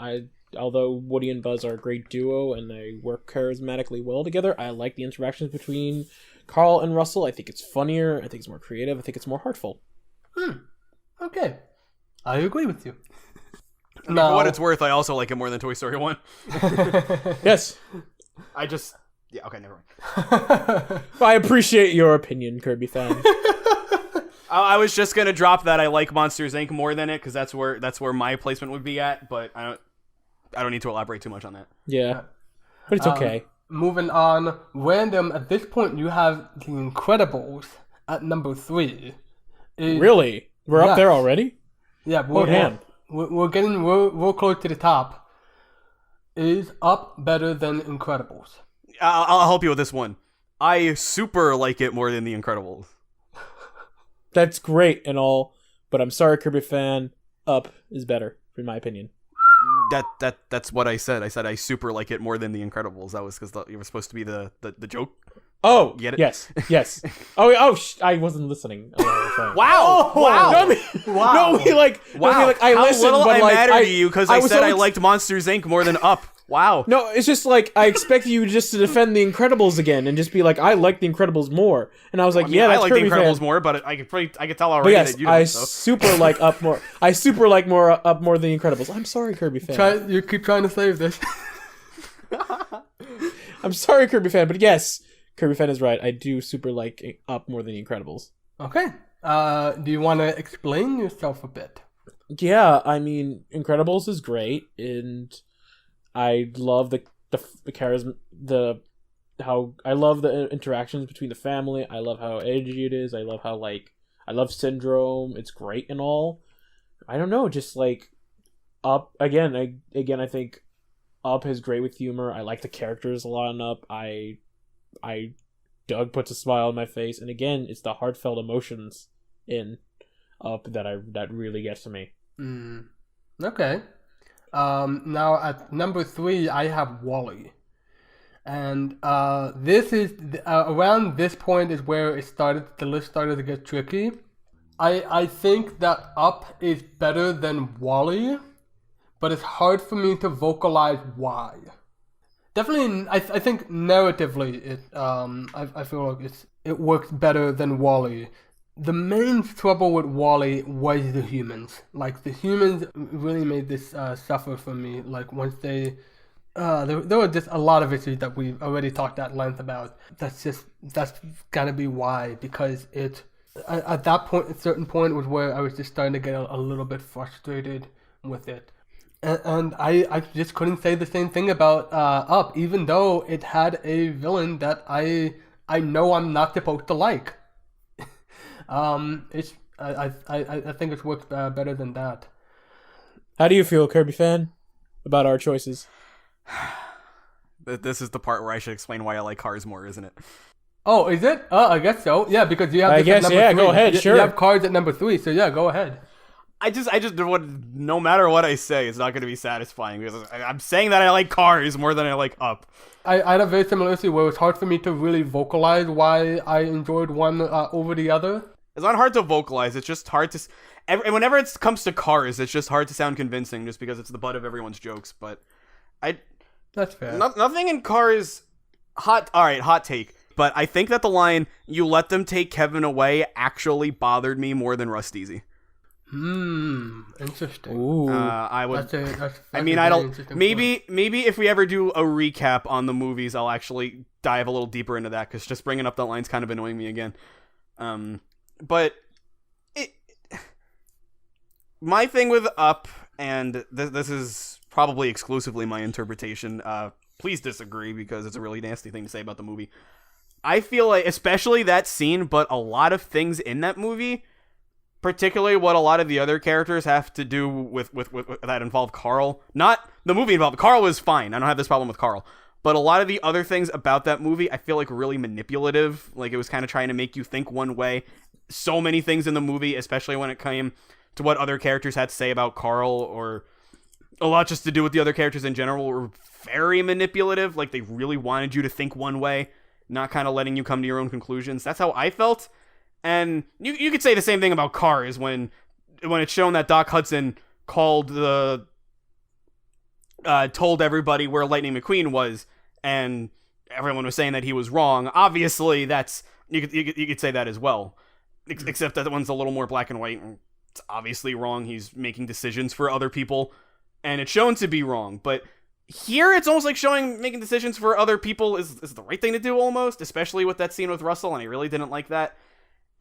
Although Woody and Buzz are a great duo and they work charismatically well together, I like the interactions between Carl and Russell. I think it's funnier. I think it's more creative. I think it's more heartful. Okay. I agree with you. For what it's worth, I also like it more than Toy Story 1. Yes. Yeah, okay, never mind. I appreciate your opinion, Kirby fan. I was just gonna drop that I like Monsters Inc. more than it, because that's where my placement would be at, but I don't need to elaborate too much on that. Yeah. But it's okay. Moving on, Random, at this point you have The Incredibles at number 3. Really? We're up there already? Yeah, we're getting real close to the top. Is Up better than Incredibles? I'll help you with this one. I super like it more than The Incredibles. That's great and all, but I'm sorry, Kirby fan. Up is better, in my opinion. That's what I said. I said I super like it more than The Incredibles. That was because you were supposed to be the joke. Oh, get it? Yes. I wasn't listening. Wow! Wow! No, I How listened, little but I like, matter to you because I said I so liked Monsters Inc. more than Up. Wow. No, it's just like I expect you just to defend The Incredibles again and just be like, I like The Incredibles more. And I was like, I like Kirby The Incredibles fan. more, but I could tell already yes, that you don't. I So. super like Up more. I super like Up more than The Incredibles. I'm sorry, Kirby fan. You keep trying to save this. I'm sorry, Kirby fan, but yes, Kirby fan is right. I do super like Up more than The Incredibles. Okay. Do you want to explain yourself a bit? Yeah, I mean, Incredibles is great, and I love the charisma, how I love the interactions between the family. I love how edgy it is. I love how I love Syndrome. It's great and all. I don't know, just like Up again. I think Up is great with humor. I like the characters a lot in Up. Doug puts a smile on my face, and again, it's the heartfelt emotions in Up that really gets to me. Okay. Now at number 3, I have Wall-E, and this is around this point is where the list started to get tricky. I think that Up is better than Wall-E, but it's hard for me to vocalize why. Definitely, I think narratively, I feel like it works better than Wall-E. The main trouble with Wall-E was the humans. Like, the humans really made this suffer for me. Like, once there were just a lot of issues that we've already talked at length about. That's gotta be why, because at that point, a certain point was where I was just starting to get a little bit frustrated with it. And I just couldn't say the same thing about Up, even though it had a villain that I know I'm not supposed to like. I think it's worked better than that. How do you feel, Kirby fan, about our choices? This is the part where I should explain why I like Cars more, isn't it? Oh, is it? I guess so. Yeah, because you have. I guess, yeah. 3. Go ahead. Sure. You have Cars at number 3, so yeah, go ahead. I just no matter what I say, it's not going to be satisfying because I'm saying that I like Cars more than I like Up. I had a very similar issue where it was hard for me to really vocalize why I enjoyed one over the other. It's not hard to vocalize. It's just hard to. Whenever it comes to Cars, it's just hard to sound convincing, just because it's the butt of everyone's jokes. But That's fair. Nothing in Cars. Hot take. But I think that the line "You let them take Kevin away" actually bothered me more than Rusteezy. Interesting. Ooh. I would. That's I mean, I don't. Maybe if we ever do a recap on the movies, I'll actually dive a little deeper into that, because just bringing up that line's kind of annoying me again. But my thing with Up, and this is probably exclusively my interpretation. Please disagree, because it's a really nasty thing to say about the movie. I feel like, especially that scene, but a lot of things in that movie, particularly what a lot of the other characters have to do with that involve Carl. Not the movie involved. Carl was fine. I don't have this problem with Carl. But a lot of the other things about that movie, I feel like really manipulative. Like, it was kind of trying to make you think one way. So many things in the movie, especially when it came to what other characters had to say about Carl, or a lot just to do with the other characters in general, were very manipulative. Like, they really wanted you to think one way, not kind of letting you come to your own conclusions. That's how I felt. And you could say the same thing about Cars when it's shown that Doc Hudson told everybody where Lightning McQueen was, and everyone was saying that he was wrong. Obviously, you could say that as well, except that one's a little more black and white. And it's obviously wrong. He's making decisions for other people, and it's shown to be wrong. But here, it's almost like showing making decisions for other people is the right thing to do, almost, especially with that scene with Russell, and I really didn't like that.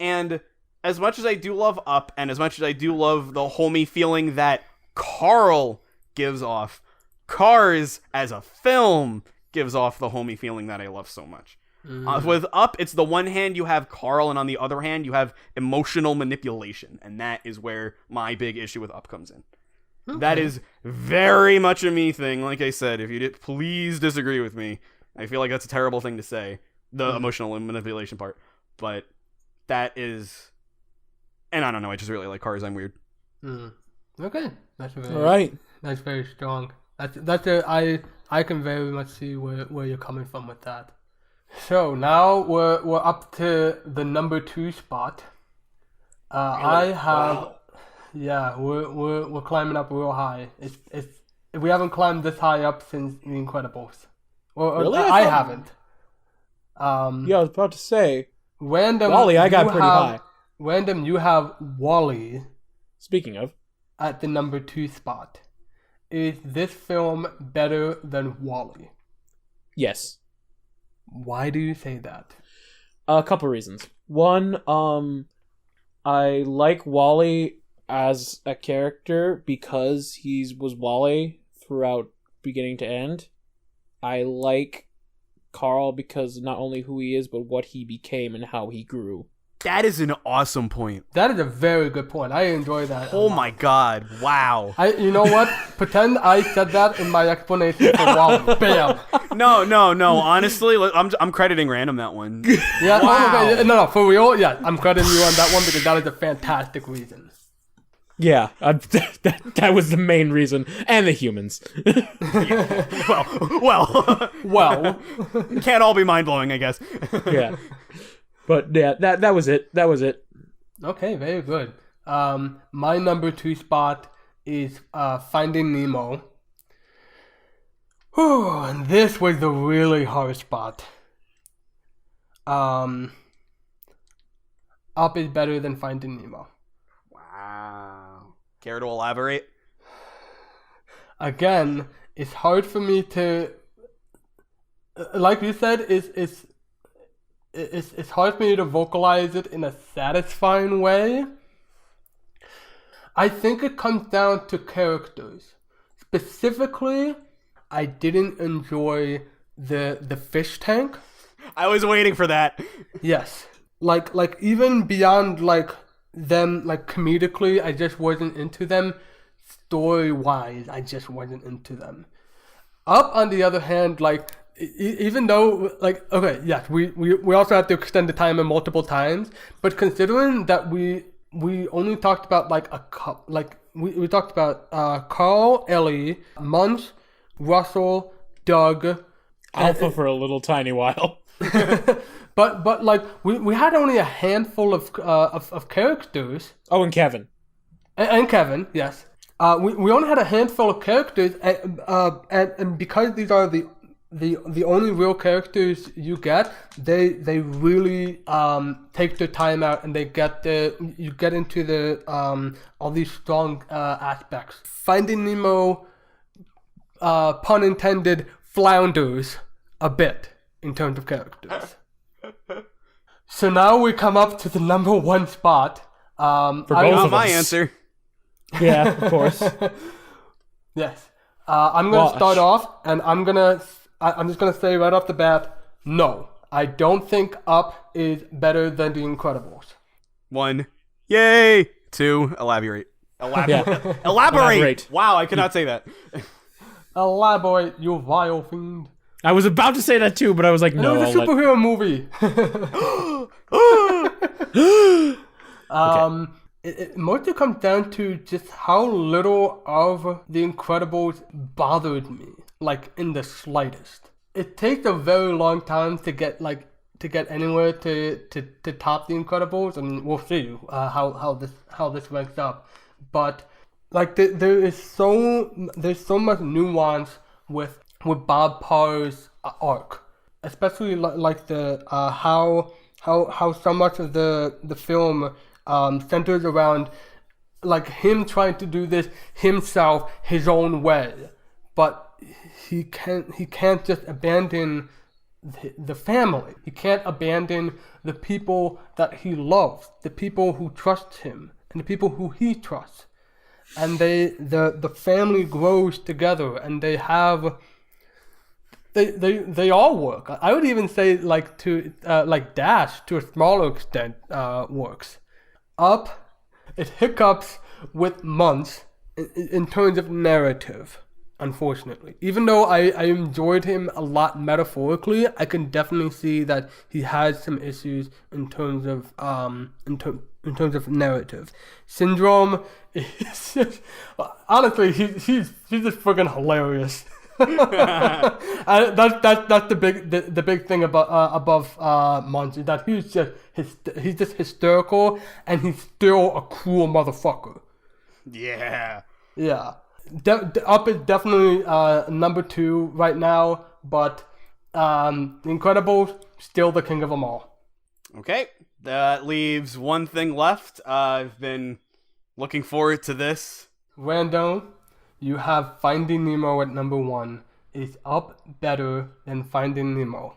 And as much as I do love Up, and as much as I do love the homey feeling that Carl gives off, Cars as a film gives off the homey feeling that I love so much. With Up, it's the one hand you have Carl, and on the other hand you have emotional manipulation, and that is where my big issue with Up comes in. Okay. That is very much a me thing. Like I said, if you did, please disagree with me. I feel like that's a terrible thing to say, the emotional manipulation part, but that is, and I don't know, I just really like Cars. I'm weird. Okay, that's very all right. That's very strong. I can very much see where you're coming from with that. So now we're up to the number 2 spot. We're climbing up real high. We haven't climbed this high up since The Incredibles. Well, really? I haven't. I was about to say. Random. Wall-E, I got pretty high. Random, you have Wall-E. Speaking of, at the number 2 spot. Is this film better than Wall-E? Yes. Why do you say that? A couple reasons. One, I like Wally as a character because he was Wally throughout beginning to end. I like Carl because not only who he is, but what he became and how he grew. That is an awesome point. That is a very good point. I enjoy that. Oh my god. Wow. You know what? Pretend I said that in my explanation for Wally. Bam. No. Honestly, I'm crediting Random that one. Yeah. Wow. Okay. No, for real. Yeah, I'm crediting you on that one because that is a fantastic reason. Yeah, that was the main reason, and the humans. Well. Can't all be mind blowing, I guess. Yeah, but yeah, that was it. That was it. Okay, very good. My number 2 spot is Finding Nemo. Whew, and this was the really hard spot. Up is better than Finding Nemo. Wow. Care to elaborate? Again, it's hard for me to, like you said, it's hard for me to vocalize it in a satisfying way. I think it comes down to characters. Specifically, I didn't enjoy the fish tank. I was waiting for that. Yes. Like even beyond like them like comedically, I just wasn't into them. Story wise, I just wasn't into them. Up on the other hand, like even though like okay, yes, we also have to extend the timer multiple times, but considering that we only talked about like a cup, like we talked about Carl, Ellie, Muntz, Russell, Doug, Alpha for a little tiny while. But like we had only a handful of characters. Oh, and Kevin. And Kevin, yes. We only had a handful of characters, and because these are the only real characters you get, they really take their time out and you get into the all these strong aspects. Finding Nemo, pun intended, flounders a bit in terms of characters. So now we come up to the number 1 spot. For both of My us. answer. Yeah, of course. Yes. I'm gonna start off, and I'm just gonna say right off the bat, no, I don't think Up is better than The Incredibles. 1. Yay. 2. Elaborate. Yeah. Elaborate. Wow, I cannot say that. Elaborate, you vile fiend. I was about to say that too, but I was like, And no. it was a superhero movie. It mostly comes down to just how little of The Incredibles bothered me, like in the slightest. It takes a very long time to get anywhere to top The Incredibles, and we'll see how this ranks up. But like there's so much nuance with Bob Parr's arc, especially like the how so much of the film centers around like him trying to do this himself his own way, but he can't just abandon the family. He can't abandon the people that he loves, the people who trust him, and the people who he trusts. And the family grows together, and they all work. I would even say like Dash to a smaller extent works. Up, it hiccups with Muntz in terms of narrative, unfortunately. Even though I enjoyed him a lot metaphorically, I can definitely see that he has some issues in terms of narrative. Syndrome is just, honestly, he's just freaking hilarious. That's the big thing above Muntz, is that he's just hysterical, and he's still a cool motherfucker. Yeah. Up is definitely number 2 right now, but The Incredibles still the king of them all. Okay, that leaves one thing left. I've been looking forward to this. Random, you have Finding Nemo at number 1. is Up better than Finding Nemo?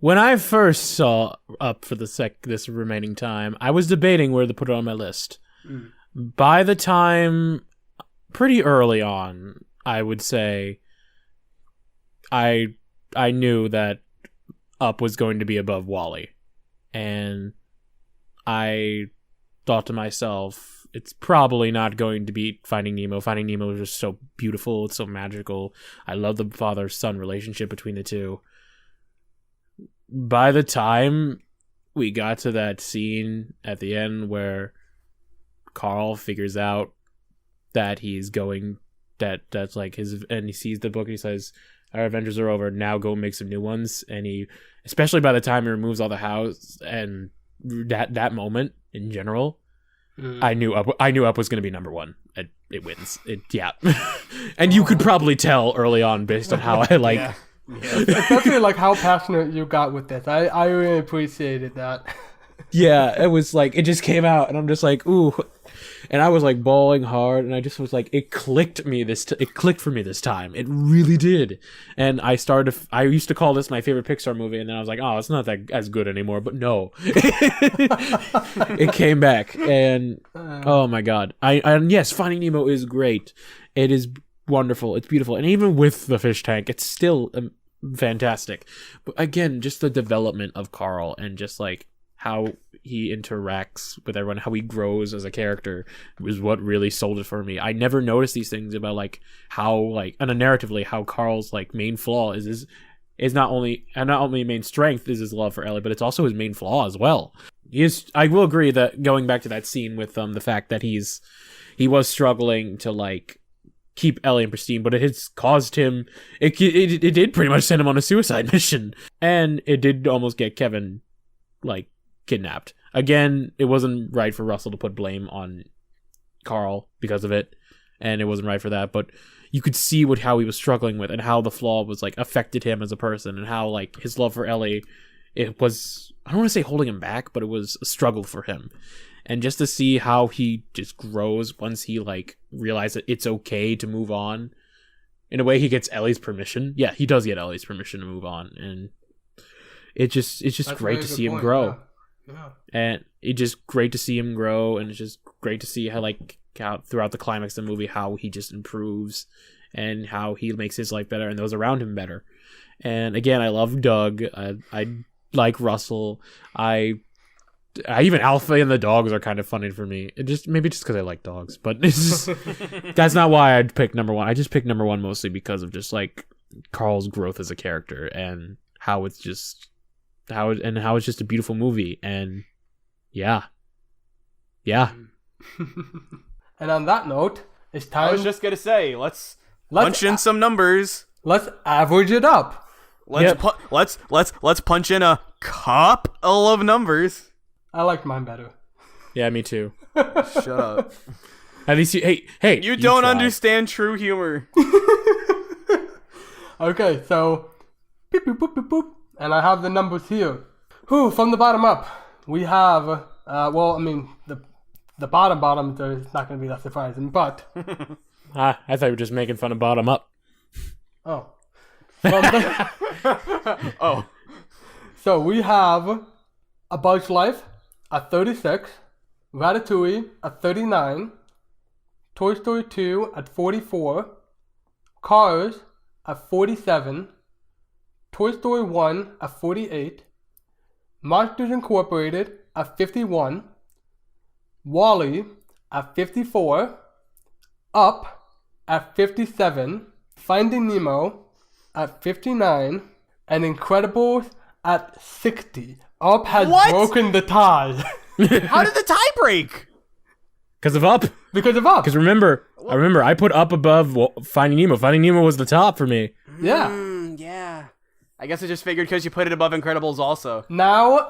When I first saw Up for this remaining time, I was debating where to put it on my list. By the time, pretty early on, I would say, I knew that Up was going to be above WALL-E. And I thought to myself, it's probably not going to beat Finding Nemo. Finding Nemo is just so beautiful. It's so magical. I love the father-son relationship between the two. By the time we got to that scene at the end where Carl figures out that he's going, that's like his, and he sees the book and he says, our adventures are over, now go make some new ones. And he, especially by the time he removes all the house and that moment in general, I knew Up was going to be number one. It wins. And you could probably tell early on based on how I like. Yeah. Especially like how passionate you got with this. I really appreciated that. Yeah, it was like, it just came out and I'm just like, ooh. And I was like bawling hard and I just was like, it clicked for me this time. It really did. And I used to call this my favorite Pixar movie and then I was like, oh, it's not that as good anymore. But no. It came back and oh my god. And yes, Finding Nemo is great. It is wonderful. It's beautiful. And even with the fish tank, it's still fantastic. But again, just the development of Carl and just like how he interacts with everyone, how he grows as a character was what really sold it for me. I never noticed these things about like how like, and narratively, how Carl's like main flaw is not only main strength is his love for Ellie, but it's also his main flaw as well. I will agree that going back to that scene with the fact that he was struggling to like keep Ellie in pristine, but it has caused him, it did pretty much send him on a suicide mission, and it did almost get Kevin like kidnapped. Again, it wasn't right for Russell to put blame on Carl because of it, and it wasn't right for that, but you could see how he was struggling with and how the flaw was like affected him as a person and how like his love for Ellie, it was, I don't want to say holding him back, but it was a struggle for him. And just to see how he just grows once he like realizes that it's okay to move on. In a way, he gets Ellie's permission. Yeah, he does get Ellie's permission to move on, and it's just great to see him grow. Yeah. And it's just great to see him grow, and it's just great to see how throughout the climax of the movie how he just improves and how he makes his life better and those around him better. And again, I love Doug. I like Russell. I even Alpha and the dogs are kind of funny for me. Maybe just because I like dogs, but it's just, that's not why I'd pick number one. I just picked number one mostly because of just like Carl's growth as a character and how it's just just a beautiful movie. And yeah. And on that note, it's time. I was just gonna say, let's punch in some numbers. Let's average it up. Let's punch in a couple of numbers. I liked mine better. Yeah, me too. Shut up. At least hey. You don't understand true humor. Okay, so beep, boop, boop, boop, boop, and I have the numbers here. From the bottom up, we have the bottom is not going to be that surprising, but I thought you were just making fun of bottom up. Oh. Oh. So we have A Bug's Life at 36, Ratatouille at 39, Toy Story 2 at 44, Cars at 47, Toy Story 1 at 48, Monsters Incorporated at 51, WALL-E at 54, Up at 57, Finding Nemo at 59, and Incredibles at 60. Up has broken the tie. How did the tie break? Because of Up. Because remember, I put Up above Finding Nemo. Finding Nemo was the top for me. Yeah. Yeah. I guess I just figured because you put it above Incredibles also. Now,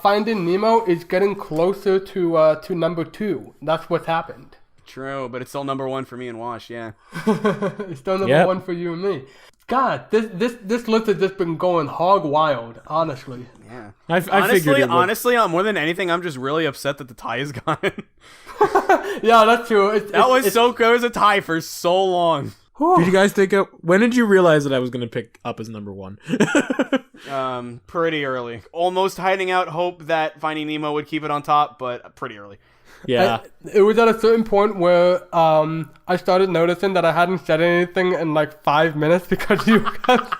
Finding Nemo is getting closer to number 2. That's what's happened. True, but it's still number 1 for me and Wash, yeah. It's still number 1 for you and me. God, this list has just been going hog wild, honestly. Yeah. I figured it would. Honestly, more than anything, I'm just really upset that the tie is gone. Yeah, that's true. That was a tie for so long. Did you guys think of when did you realize that I was gonna pick Up as number 1? Pretty early. Almost hiding out hope that Finding Nemo would keep it on top, but pretty early. Yeah. It was at a certain point where I started noticing that I hadn't said anything in like 5 minutes because you kept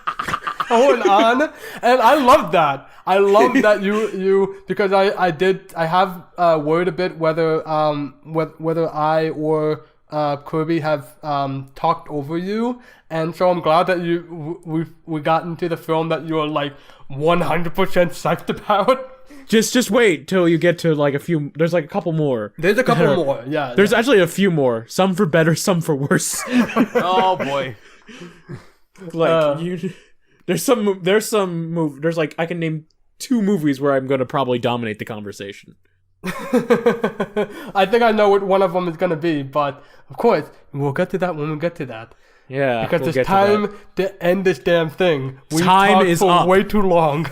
going on, and I love that. I love that you because I have worried a bit whether I or Kirby have talked over you, and so I'm glad that we got into the film that you're like 100% psyched about. Just wait till you get to like a few. There's like a couple more. There's a couple more. Yeah. There's actually a few more. Some for better, some for worse. Oh boy. Like there's like I can name 2 movies where I'm going to probably dominate the conversation. I think I know what one of them is going to be, but of course we'll get to that when we get to that. Yeah, because it's time to end this damn thing. We time talked is for up. Way too long.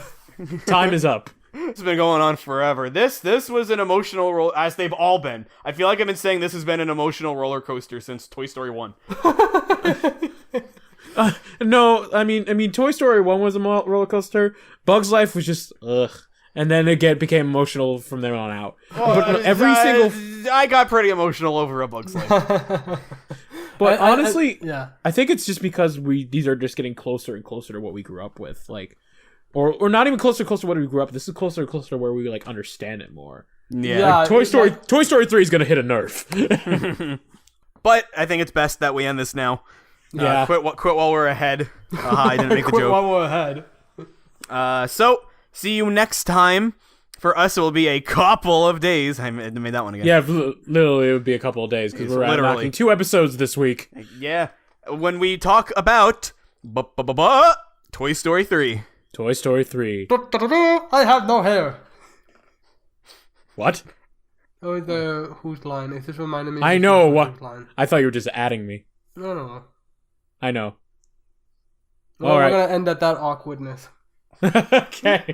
Time is up. It's been going on forever. This was an emotional roll, as they've all been. I feel like I've been saying this has been an emotional roller coaster since Toy Story 1. No, I mean, Toy Story 1 was a roller coaster. Bugs Life was just ugh, and then it became emotional from there on out. But I got pretty emotional over A Bug's Life. But honestly, yeah, I think it's just because these are just getting closer and closer to what we grew up with, like. Or not even closer to what we grew up. This is closer and closer to where we like understand it more. Yeah. Like, Toy Story 3 is gonna hit a nerve. But I think it's best that we end this now. Yeah. Quit while we're ahead. I didn't make the quit joke. while we're ahead. So see you next time. For us, it will be a couple of days. I made that one again. Yeah, literally, it would be a couple of days because we're knocking 2 episodes this week. Yeah. When we talk about Toy Story 3. Toy Story 3. I have no hair. What? Oh, the whose line? Is this reminding me? I know what line? I thought you were just adding me. No. I know. Well, All right. we're gonna end at that awkwardness. Okay.